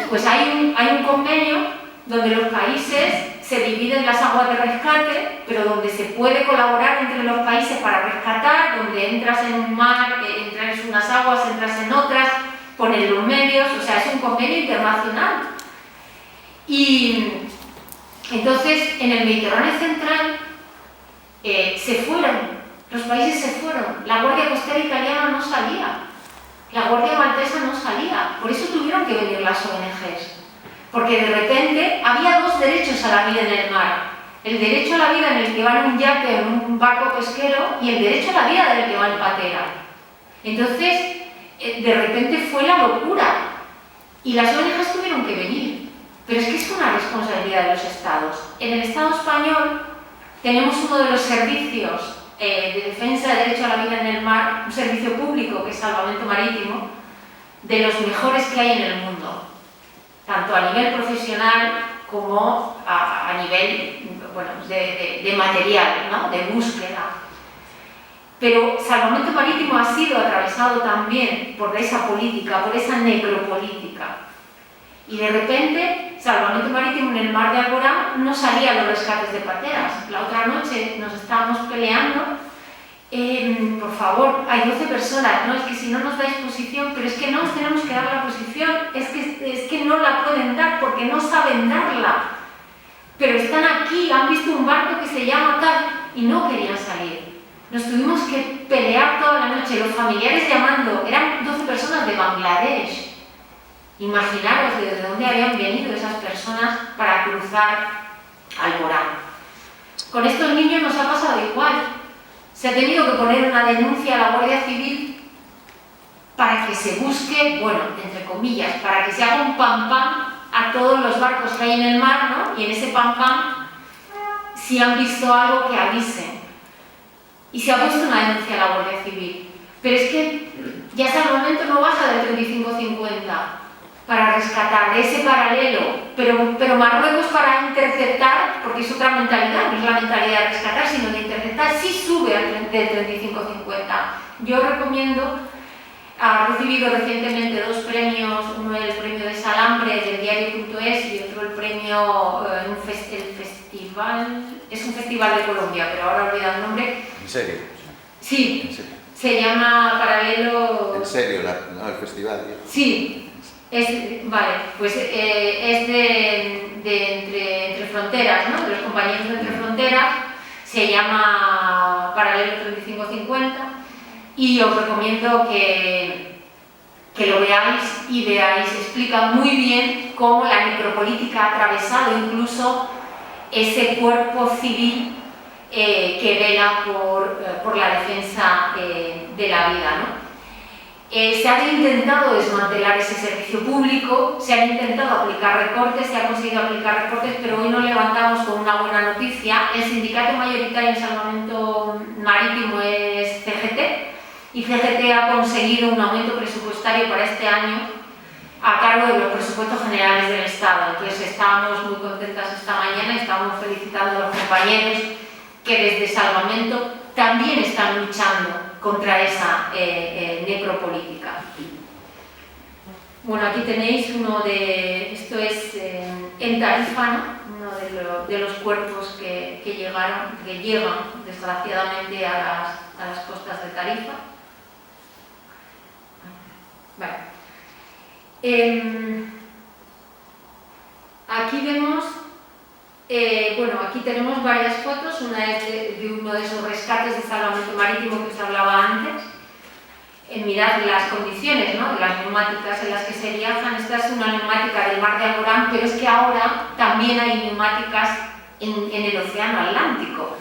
S3: Pues hay un convenio donde los países se dividen las aguas de rescate, pero donde se puede colaborar entre los países para rescatar, donde entras en un mar, entras en unas aguas, entras en otras, ponen los medios, o sea, es un convenio internacional. Y entonces, en el Mediterráneo central se fueron, los países se fueron, la Guardia Costera italiana no salía, la Guardia Maltesa no salía, por eso tuvieron que venir las ONGs. Porque de repente había dos derechos a la vida en el mar. El derecho a la vida en el que va en un yate o en un barco pesquero, y el derecho a la vida del que va en patera. Entonces, de repente fue la locura. Y las ONGs tuvieron que venir. Pero es que es una responsabilidad de los Estados. En el Estado español tenemos uno de los servicios de defensa del derecho a la vida en el mar, un servicio público que es Salvamento Marítimo, de los mejores que hay en el mundo, tanto a nivel profesional como a nivel, bueno, de material, ¿no?, de búsqueda. Pero Salvamento Marítimo ha sido atravesado también por esa política, por esa necropolítica. Y de repente Salvamento Marítimo en el mar de Alborán no salía los rescates de pateras. La otra noche nos estábamos peleando. Por favor, hay 12 personas, ¿no? Es que si no nos dais posición, pero es que no os tenemos que dar la posición, es que no la pueden dar porque no saben darla. Pero están aquí, han visto un barco que se llama tal y no querían salir. Nos tuvimos que pelear toda la noche, los familiares llamando, eran 12 personas de Bangladesh. Imaginaros de dónde habían venido esas personas para cruzar Alborán. Con estos niños nos ha pasado igual. Se ha tenido que poner una denuncia a la Guardia Civil para que se busque, bueno, entre comillas, para que se haga un pam-pam a todos los barcos que hay en el mar, ¿no? Y en ese pam-pam, si han visto algo, que avisen. Y se ha puesto una denuncia a la Guardia Civil. Pero es que ya hasta el momento no baja del 35-50 para rescatar de ese paralelo, pero Marruecos para interceptar, porque es otra mentalidad, no es la mentalidad de rescatar, sino de interceptar, sí sube del 35-50. Yo recomiendo, ha recibido recientemente 2 premios, uno el premio de Salambre del diario.es y otro el premio, el festival, es un festival de Colombia, pero ahora he olvidado el nombre.
S4: ¿En serio?
S3: Sí,
S4: ¿En serio?
S3: se llama Paralelo...
S4: ¿En serio? No, el festival. ¿Ya?
S3: Sí. Vale, pues es de Entre Fronteras, ¿no? De los compañeros de Entre Fronteras, se llama Paralelo 35-50 y os recomiendo que lo veáis y veáis, explica muy bien cómo la necropolítica ha atravesado incluso ese cuerpo civil que vela por la defensa de la vida, ¿no? Se han intentado desmantelar ese servicio público, se han intentado aplicar recortes, se ha conseguido aplicar recortes, pero hoy nos levantamos con una buena noticia. El sindicato mayoritario en Salvamento Marítimo es CGT y CGT ha conseguido un aumento presupuestario para este año a cargo de los presupuestos generales del Estado. Entonces estábamos muy contentas esta mañana y estábamos felicitando a los compañeros que desde Salvamento también están luchando contra esa necropolítica. Bueno, aquí tenéis esto es en Tarifa, ¿no? Uno de los cuerpos que llegan desgraciadamente a las costas de Tarifa. Vale. Aquí vemos, aquí tenemos varias fotos, una es de uno de esos rescates de salvamento marítimo que os hablaba antes. Mirad las condiciones, ¿no?, de las neumáticas en las que se viajan. Esta es una neumática del mar de Alborán, pero es que ahora también hay neumáticas en el océano Atlántico,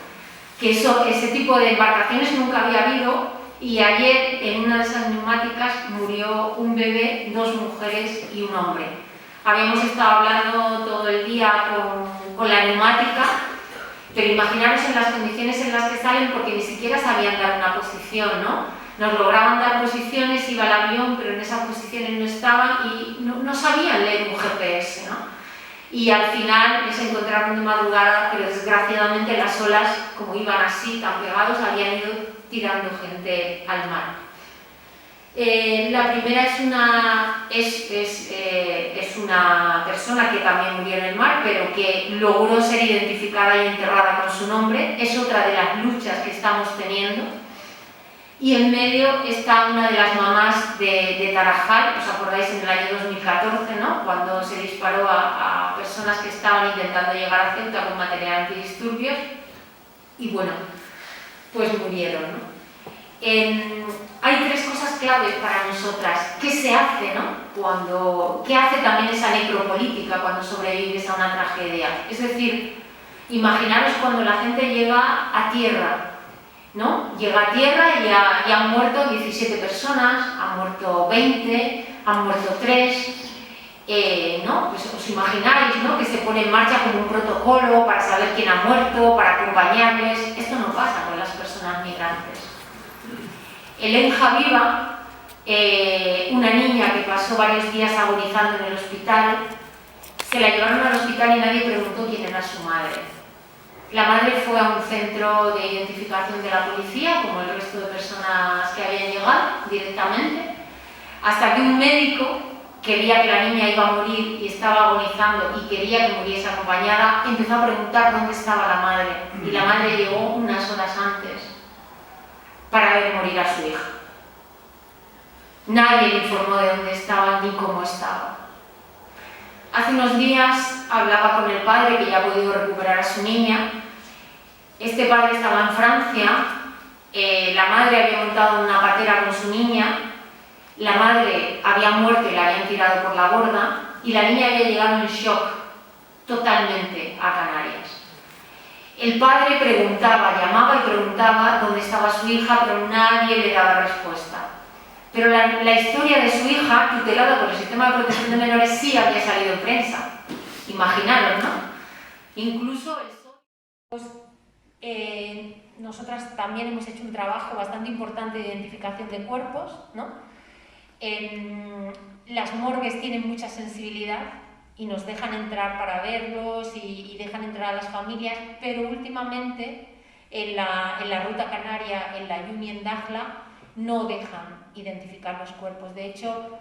S3: que ese tipo de embarcaciones nunca había habido, y ayer en una de esas neumáticas murió un bebé, 2 mujeres y un hombre. Habíamos estado hablando todo el día con la neumática, pero imaginaros en las condiciones en las que salen, porque ni siquiera sabían dar una posición, ¿no? Nos lograban dar posiciones, iba el avión, pero en esas posiciones no estaban y no sabían leer un GPS, ¿no? Y al final les encontraron de madrugada, pero desgraciadamente las olas, como iban así, tan pegados, habían ido tirando gente al mar. La primera es una persona que también murió en el mar, pero que logró ser identificada y enterrada con su nombre. Es otra de las luchas que estamos teniendo. Y en medio está una de las mamás de Tarajal. ¿Os acordáis en el año 2014, ¿no?, cuando se disparó a personas que estaban intentando llegar a Ceuta con material antidisturbios? Y bueno, pues murieron, ¿no? Hay 3 cosas claves para nosotras. ¿Qué se hace, ¿no?, ¿qué hace también esa necropolítica cuando sobrevives a una tragedia? Es decir, imaginaros cuando la gente llega a tierra, ¿no? Llega a tierra y ya han muerto 17 personas, han muerto 20, han muerto 3, ¿no? Pues os imagináis, ¿no?, que se pone en marcha como un protocolo para saber quién ha muerto, para acompañarles. Esto no pasa con las personas migrantes. Hélène Habiba, una niña que pasó varios días agonizando en el hospital, se la llevaron al hospital y nadie preguntó quién era su madre. La madre fue a un centro de identificación de la policía, como el resto de personas que habían llegado directamente, hasta que un médico que veía que la niña iba a morir y estaba agonizando y quería que muriese acompañada, empezó a preguntar dónde estaba la madre. Y la madre llegó unas horas antes para ver morir a su hija. Nadie le informó de dónde estaba ni cómo estaba. Hace unos días hablaba con el padre que ya ha podido recuperar a su niña. Este padre estaba en Francia, la madre había montado una patera con su niña, la madre había muerto y la habían tirado por la borda y la niña había llegado en shock totalmente a Canarias. El padre preguntaba, llamaba y preguntaba dónde estaba su hija, pero nadie le daba respuesta. Pero la historia de su hija, tutelada por el sistema de protección de menores, sí había salido en prensa. Imaginaros, ¿no? Incluso nosotras también hemos hecho un trabajo bastante importante de identificación de cuerpos, ¿no? Las morgues tienen mucha sensibilidad y nos dejan entrar para verlos y dejan entrar a las familias, pero últimamente en la ruta canaria, en la Yumi, en Dakhla, no dejan identificar los cuerpos. De hecho,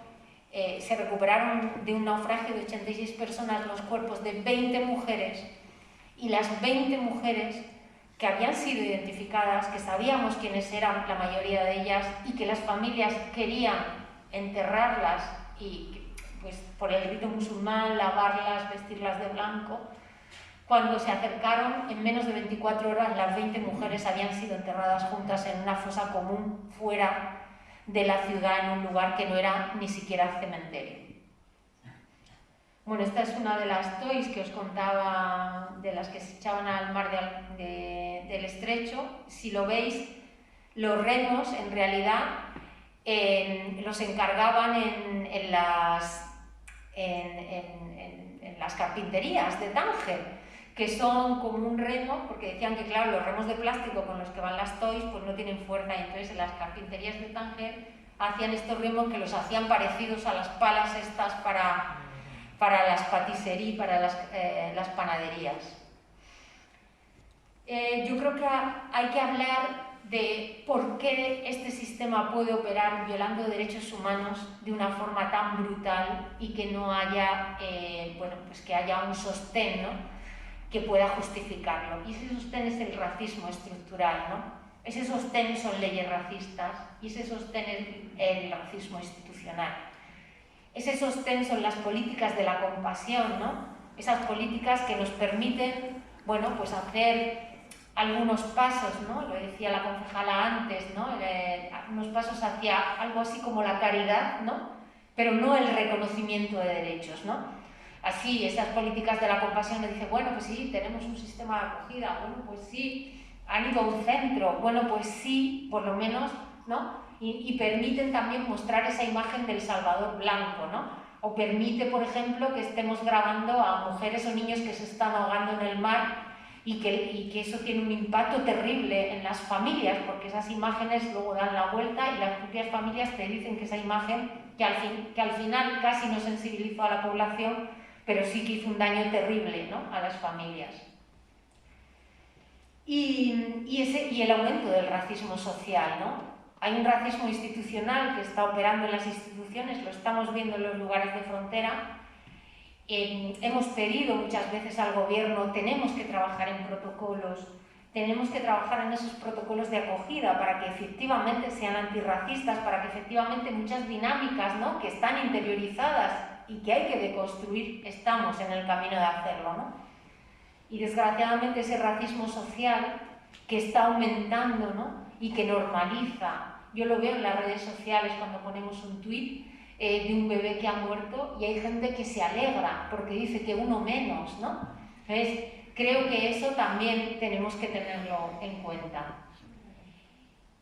S3: se recuperaron de un naufragio de 86 personas los cuerpos de 20 mujeres y las 20 mujeres que habían sido identificadas, que sabíamos quiénes eran la mayoría de ellas y que las familias querían enterrarlas y pues por el rito musulmán, lavarlas, vestirlas de blanco. Cuando se acercaron, en menos de 24 horas, las 20 mujeres habían sido enterradas juntas en una fosa común fuera de la ciudad, en un lugar que no era ni siquiera cementerio. Bueno, esta es una de las toys que os contaba, de las que se echaban al mar del estrecho. Si lo veis, los remos en realidad los encargaban en las carpinterías de Tánger, que son como un remo, porque decían que claro, los remos de plástico con los que van las toys pues no tienen fuerza, y entonces en las carpinterías de Tánger hacían estos remos que los hacían parecidos a las palas estas para las patisseries, para las panaderías. Yo creo que hay que hablar de por qué este sistema puede operar violando derechos humanos de una forma tan brutal y que no haya, pues que haya un sostén, ¿no?, que pueda justificarlo. Y ese sostén es el racismo estructural, ¿no? Ese sostén son leyes racistas y ese sostén es el racismo institucional. Ese sostén son las políticas de la compasión, ¿no? Esas políticas que nos permiten, bueno, pues hacer algunos pasos, ¿no? Lo decía la concejala antes, ¿no? Unos pasos hacia algo así como la caridad, ¿no? Pero no el reconocimiento de derechos, ¿no? Así, esas políticas de la compasión nos dicen, bueno, pues sí, tenemos un sistema de acogida, bueno, pues sí, han ido a un centro, bueno, pues sí, por lo menos, ¿no? Y permiten también mostrar esa imagen del Salvador blanco, ¿no? O permite, por ejemplo, que estemos grabando a mujeres o niños que se están ahogando en el mar y que eso tiene un impacto terrible en las familias, porque esas imágenes luego dan la vuelta y las propias familias te dicen que esa imagen, que al final casi no sensibilizó a la población, pero sí que hizo un daño terrible, ¿no?, a las familias. Y el aumento del racismo social, ¿no? Hay un racismo institucional que está operando en las instituciones, lo estamos viendo en los lugares de frontera. Hemos pedido muchas veces al gobierno, tenemos que trabajar en protocolos, tenemos que trabajar en esos protocolos de acogida para que efectivamente sean antirracistas, para que efectivamente muchas dinámicas, ¿no?, que están interiorizadas y que hay que deconstruir, estamos en el camino de hacerlo, ¿no? Y desgraciadamente ese racismo social que está aumentando, ¿no?, y que normaliza. Yo lo veo en las redes sociales cuando ponemos un tuit de un bebé que ha muerto y hay gente que se alegra porque dice que uno menos, ¿no? Entonces, creo que eso también tenemos que tenerlo en cuenta.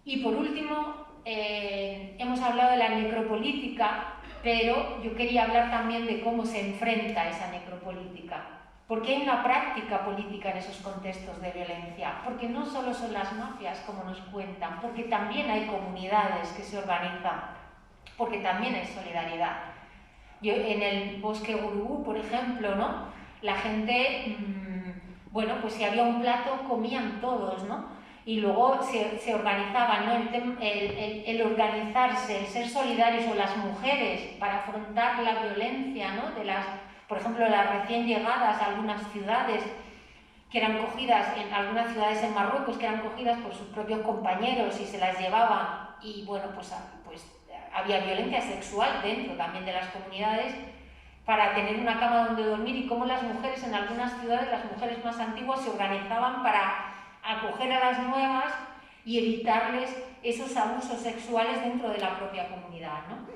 S3: Y por último, hemos hablado de la necropolítica, pero yo quería hablar también de cómo se enfrenta esa necropolítica. Porque hay una práctica política en esos contextos de violencia, porque no solo son las mafias, como nos cuentan, porque también hay comunidades que se organizan, porque también hay solidaridad. Yo, en el bosque Gurugú, por ejemplo, ¿no?, la gente, bueno, pues si había un plato, comían todos, ¿no?
S5: y luego se organizaban, ¿no? el organizarse, el ser solidarios, o las mujeres para afrontar la violencia, ¿no? Por ejemplo, las recién llegadas a algunas ciudades, que eran cogidas, en algunas ciudades en Marruecos, que eran cogidas por sus propios compañeros y se las llevaban, y bueno, pues había violencia sexual dentro también de las comunidades, para tener una cama donde dormir, y cómo las mujeres en algunas ciudades, las mujeres más antiguas, se organizaban para acoger a las nuevas y evitarles esos abusos sexuales dentro de la propia comunidad, ¿no?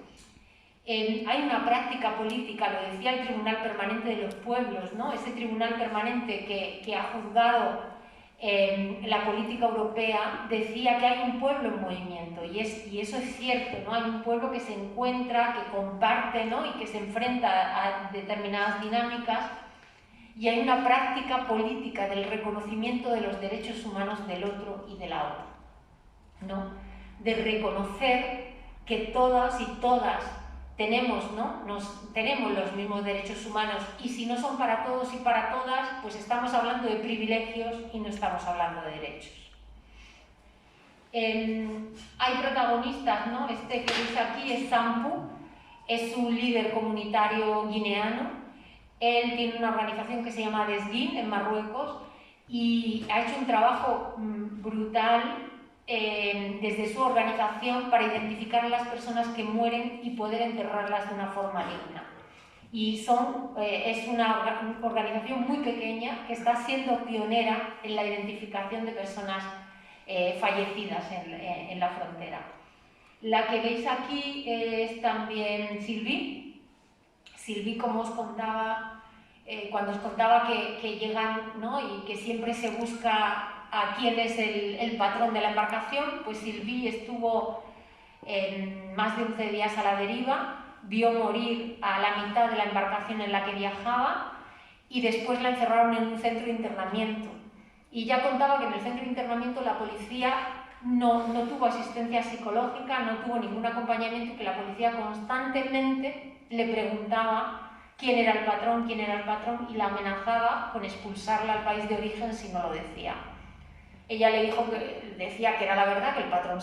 S5: Hay una práctica política, lo decía el Tribunal Permanente de los Pueblos, ¿no? Ese tribunal permanente que ha juzgado la política europea, decía que hay un pueblo en movimiento, y eso es cierto, ¿no? Hay un pueblo que se encuentra, que comparte, ¿no? Y que se enfrenta a determinadas dinámicas, y hay una práctica política del reconocimiento de los derechos humanos del otro y de la otra, ¿no? De reconocer que todas y todas tenemos, ¿no? Tenemos los mismos derechos humanos, y si no son para todos y para todas, pues estamos hablando de privilegios y no estamos hablando de derechos. Hay protagonistas, ¿no? Este que veis aquí es Sampu, es un líder comunitario guineano. Él tiene una organización que se llama Desguin en Marruecos, y ha hecho un trabajo brutal desde su organización para identificar a las personas que mueren y poder enterrarlas de una forma digna. Y es una organización muy pequeña que está siendo pionera en la identificación de personas fallecidas en la frontera. La que veis aquí es también Sylvie. Sylvie, como os contaba, cuando os contaba que llegan, ¿no? Y que siempre se busca a quién es el patrón de la embarcación, pues Sylvie estuvo más de 11 días a la deriva, vio morir a la mitad de la embarcación en la que viajaba, y después la encerraron en un centro de internamiento. Y ya contaba que en el centro de internamiento la policía no tuvo asistencia psicológica, no tuvo ningún acompañamiento, que la policía constantemente le preguntaba quién era el patrón, y la amenazaba con expulsarla al país de origen si no lo decía. Ella le dijo decía que era la verdad, que el patrón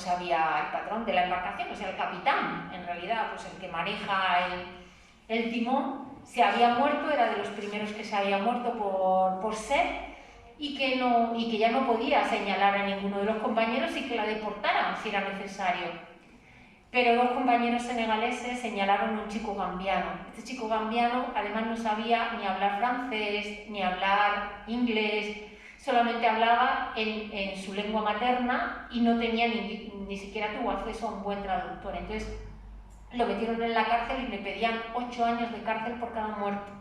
S5: de la embarcación, o sea, el capitán, en realidad, pues el que maneja el timón, se había muerto, era de los primeros que se había muerto por sed, y que ya no podía señalar a ninguno de los compañeros y que la deportaran si era necesario. Pero dos compañeros senegaleses señalaron a un chico gambiano. Este chico gambiano además no sabía ni hablar francés, ni hablar inglés, solamente hablaba en su lengua materna, y no tenía ni siquiera tuvo acceso a un buen traductor. Entonces lo metieron en la cárcel y le pedían 8 años de cárcel por cada muerto.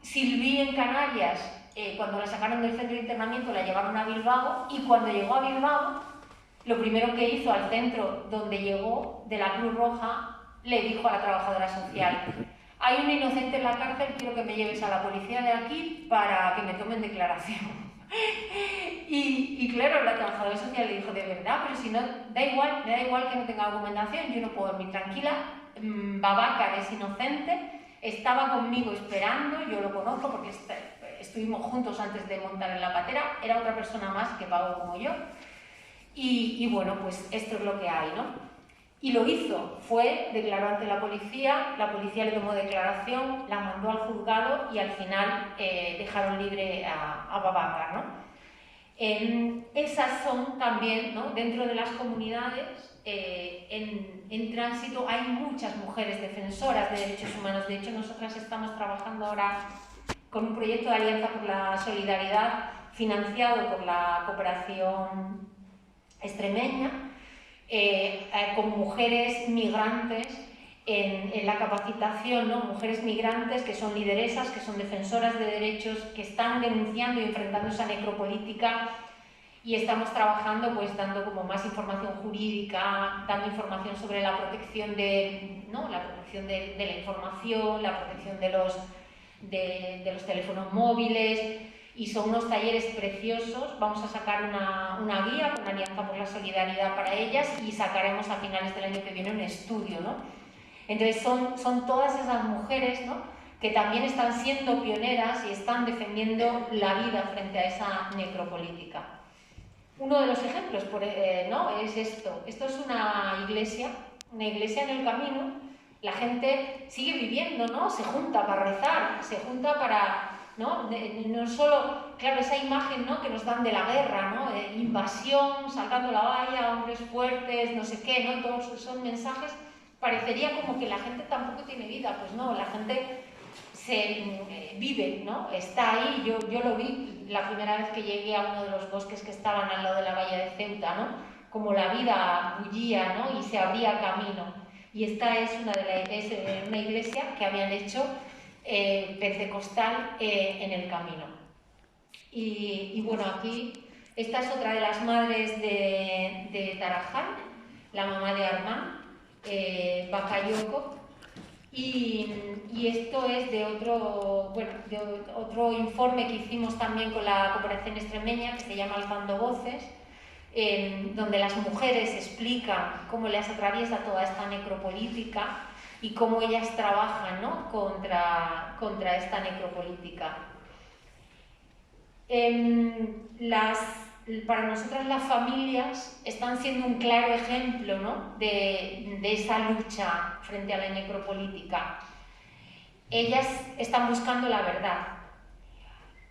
S5: Sylvie en Canarias, cuando la sacaron del centro de internamiento, la llevaron a Bilbao, y cuando llegó a Bilbao, lo primero que hizo al centro donde llegó, de la Cruz Roja, le dijo a la trabajadora social: hay un inocente en la cárcel, quiero que me lleves a la policía de aquí para que me tomen declaración. Y claro, la trabajadora social le dijo: de verdad, pero si no, me da igual que no tenga documentación, yo no puedo dormir tranquila. Babacar es inocente, estaba conmigo esperando, yo lo conozco porque estuvimos juntos antes de montar en la patera, era otra persona más que pagó como yo. Y bueno, pues esto es lo que hay, ¿no? Y lo hizo, declaró ante la policía le tomó declaración, la mandó al juzgado, y al final dejaron libre a Babacar, ¿no? Esas son también, ¿no? Dentro de las comunidades en tránsito hay muchas mujeres defensoras de derechos humanos. De hecho, nosotras estamos trabajando ahora con un proyecto de Alianza por la Solidaridad financiado por la Cooperación Extremeña, con mujeres migrantes en la capacitación, ¿no? Mujeres migrantes que son lideresas, que son defensoras de derechos, que están denunciando y enfrentándose a necropolítica, y estamos trabajando pues dando como más información jurídica, dando información sobre la protección la protección de la información, la protección de los teléfonos móviles. Y son unos talleres preciosos. Vamos a sacar una guía con Alianza por la Solidaridad para ellas, y sacaremos a finales del año que viene un estudio, ¿no? Entonces son todas esas mujeres, ¿no?, que también están siendo pioneras y están defendiendo la vida frente a esa necropolítica. Uno de los ejemplos ¿no? es esto. Esto es una iglesia en el camino. La gente sigue viviendo, ¿no? Se junta para rezar, se junta para... ¿no? No solo, claro, esa imagen, ¿no? que nos dan de la guerra, ¿no? De invasión, saltando la valla, hombres fuertes, no sé qué, ¿no? Todos esos mensajes, parecería como que la gente tampoco tiene vida. Pues no, la gente vive, ¿no? Está ahí. Yo lo vi la primera vez que llegué a uno de los bosques que estaban al lado de la valla de Ceuta, ¿no? Como la vida bullía, ¿no? Y se abría camino. Y esta es una iglesia que habían hecho pentecostal en el camino. Y bueno, aquí, esta es otra de las madres de Tarajal, la mamá de Armán, Bakayoko. Y esto es de otro informe que hicimos también con la cooperación extremeña, que se llama Alzando Voces, donde las mujeres explican cómo les atraviesa toda esta necropolítica y cómo ellas trabajan, ¿no? contra esta necropolítica. Para nosotras las familias están siendo un claro ejemplo, ¿no? de esa lucha frente a la necropolítica. Ellas están buscando la verdad,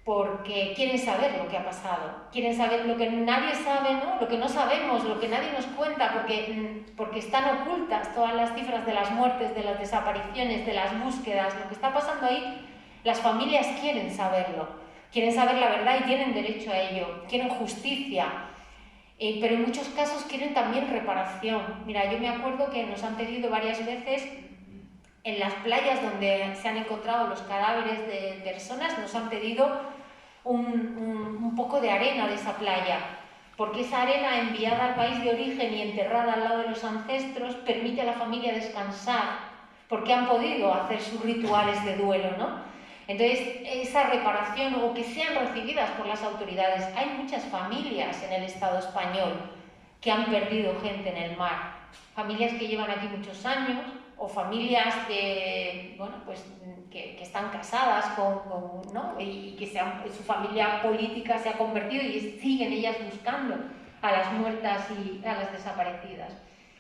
S5: porque quieren saber lo que ha pasado, quieren saber lo que nadie sabe, ¿no? Lo que no sabemos, lo que nadie nos cuenta, porque están ocultas todas las cifras de las muertes, de las desapariciones, de las búsquedas, lo que está pasando ahí. Las familias quieren saberlo. Quieren saber la verdad y tienen derecho a ello, quieren justicia, pero en muchos casos quieren también reparación. Mira, yo me acuerdo que nos han pedido varias veces en las playas donde se han encontrado los cadáveres de personas, nos han pedido un poco de arena de esa playa, porque esa arena enviada al país de origen y enterrada al lado de los ancestros permite a la familia descansar, porque han podido hacer sus rituales de duelo, ¿no? Entonces, esa reparación, o que sean recibidas por las autoridades. Hay muchas familias en el Estado español que han perdido gente en el mar. Familias que llevan aquí muchos años, o familias que, bueno, pues, que están casadas ¿no? y que su familia política se ha convertido y siguen ellas buscando a las muertas y a las desaparecidas.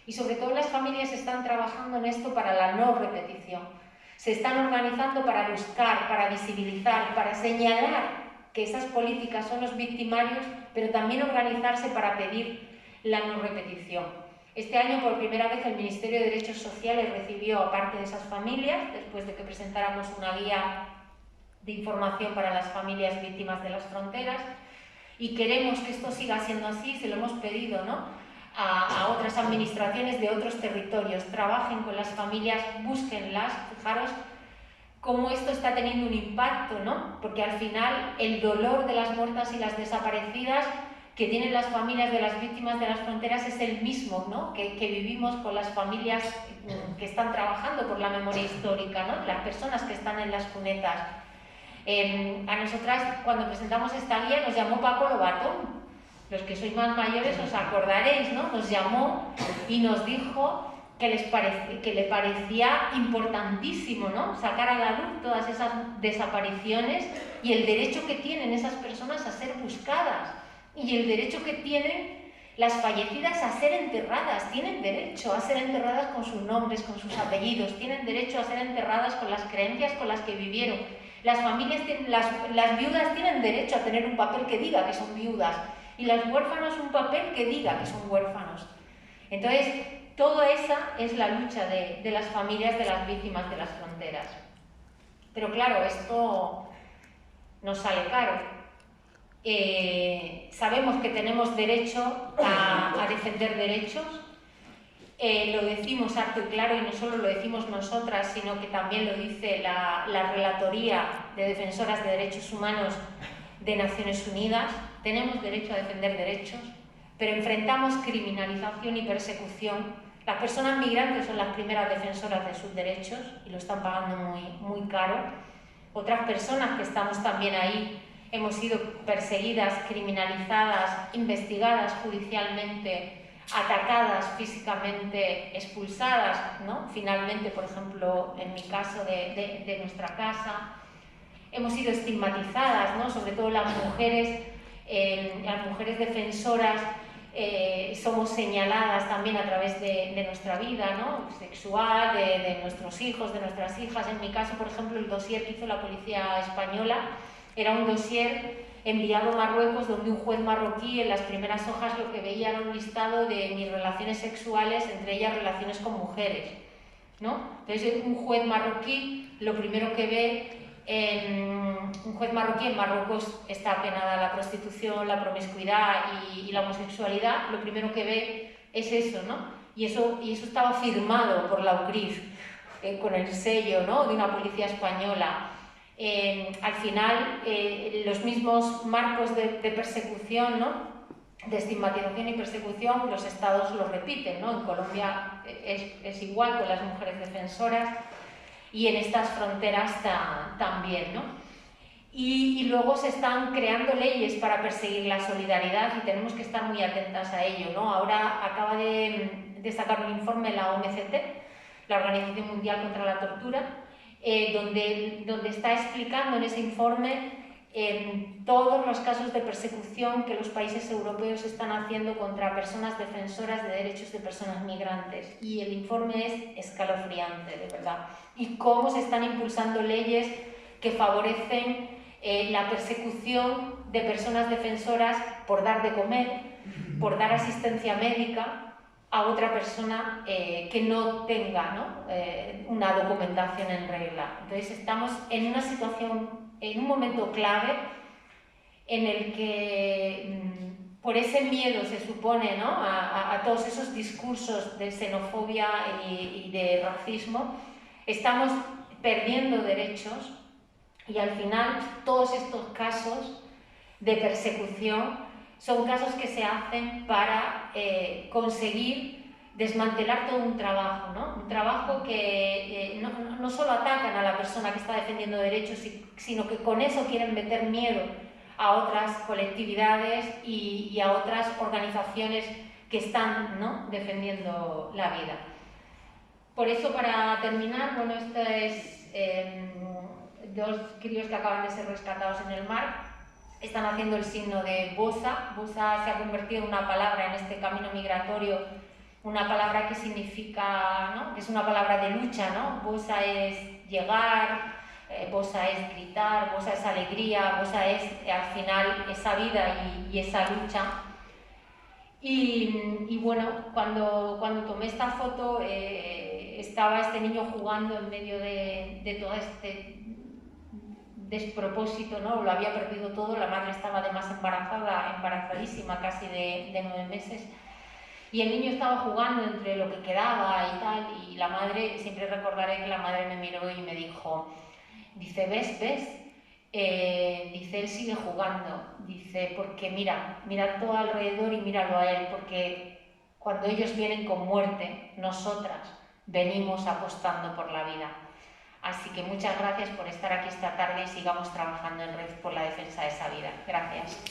S5: Y sobre todo las familias están trabajando en esto para la no repetición. Se están organizando para buscar, para visibilizar, para señalar que esas políticas son los victimarios, pero también organizarse para pedir la no repetición. Este año, por primera vez, el Ministerio de Derechos Sociales recibió a parte de esas familias, después de que presentáramos una guía de información para las familias víctimas de las fronteras, y queremos que esto siga siendo así. Se lo hemos pedido, ¿no?, a otras administraciones de otros territorios. Trabajen con las familias, búsquenlas. Fijaros cómo esto está teniendo un impacto, ¿no? Porque al final el dolor de las muertas y las desaparecidas que tienen las familias de las víctimas de las fronteras es el mismo, ¿no?, que vivimos con las familias que están trabajando por la memoria histórica, ¿no?, las personas que están en las cunetas. A nosotras, cuando presentamos esta guía, nos llamó Paco Lobatón. Los que sois más mayores os acordaréis, ¿no? Nos llamó y nos dijo que le parecía importantísimo, ¿no?, sacar a la luz todas esas desapariciones y el derecho que tienen esas personas a ser buscadas y el derecho que tienen las fallecidas a ser enterradas. Tienen derecho a ser enterradas con sus nombres, con sus apellidos, tienen derecho a ser enterradas con las creencias con las que vivieron. Las familias, las viudas tienen derecho a tener un papel que diga que son viudas, y los huérfanos un papel que diga que son huérfanos. Entonces, toda esa es la lucha de las familias de las víctimas de las fronteras. Pero claro, esto nos sale caro. Sabemos que tenemos derecho a defender derechos. Lo decimos alto y claro, y no solo lo decimos nosotras, sino que también lo dice la Relatoría de Defensoras de Derechos Humanos de Naciones Unidas. Tenemos derecho a defender derechos, pero enfrentamos criminalización y persecución. Las personas migrantes son las primeras defensoras de sus derechos y lo están pagando muy, muy caro. Otras personas que estamos también ahí hemos sido perseguidas, criminalizadas, investigadas judicialmente, atacadas físicamente, expulsadas, ¿no?, finalmente, por ejemplo, en mi caso de nuestra casa. Hemos sido estigmatizadas, ¿no?, sobre todo las mujeres las mujeres defensoras somos señaladas también a través de nuestra vida, ¿no? Sexual, de nuestros hijos, de nuestras hijas. En mi caso, por ejemplo, el dossier que hizo la policía española era un dossier enviado a Marruecos, donde un juez marroquí en las primeras hojas lo que veía era un listado de mis relaciones sexuales, entre ellas relaciones con mujeres, ¿no? Entonces, un juez marroquí lo primero que ve, un juez marroquí en Marruecos está penada la prostitución, la promiscuidad y la homosexualidad, lo primero que ve es eso, ¿no? Y eso estaba firmado por la UCRIF, con el sello, ¿no?, de una policía española. Al final, los mismos marcos de persecución, ¿no?, de estigmatización y persecución, los estados los repiten, ¿no? En Colombia es igual con las mujeres defensoras y en estas fronteras también, ¿no? Y luego se están creando leyes para perseguir la solidaridad y tenemos que estar muy atentas a ello, ¿no? Ahora acaba de sacar un informe la OMCT, la Organización Mundial contra la Tortura, donde está explicando en ese informe todos los casos de persecución que los países europeos están haciendo contra personas defensoras de derechos de personas migrantes. Y el informe es escalofriante, de verdad. Y cómo se están impulsando leyes que favorecen la persecución de personas defensoras por dar de comer, por dar asistencia médica a otra persona que no tenga, ¿no?, una documentación en regla. Entonces estamos en una situación, en un momento clave en el que por ese miedo, se supone, ¿no?, a todos esos discursos de xenofobia y de racismo, estamos perdiendo derechos y al final todos estos casos de persecución son casos que se hacen para conseguir desmantelar todo un trabajo, ¿no? Un trabajo que no solo atacan a la persona que está defendiendo derechos, sino que con eso quieren meter miedo a otras colectividades y a otras organizaciones que están, ¿no?, defendiendo la vida. Por eso, para terminar, bueno, esto es dos críos que acaban de ser rescatados en el mar. Están haciendo el signo de Bosa. Bosa se ha convertido en una palabra en este camino migratorio, una palabra que significa, ¿no?, que es una palabra de lucha, ¿no? Bosa es llegar, Bosa es gritar, Bosa es alegría, Bosa es al final esa vida y esa lucha. Y bueno, cuando tomé esta foto estaba este niño jugando en medio de todo este despropósito, ¿no? Lo había perdido todo, la madre estaba además embarazadísima, casi de 9 meses, y el niño estaba jugando entre lo que quedaba y tal, y la madre, siempre recordaré que la madre me miró y me dijo, dice, ¿ves? Dice, él sigue jugando, dice, porque mira todo alrededor y míralo a él, porque cuando ellos vienen con muerte, nosotras venimos apostando por la vida. Así que muchas gracias por estar aquí esta tarde y sigamos trabajando en red por la defensa de esa vida. Gracias.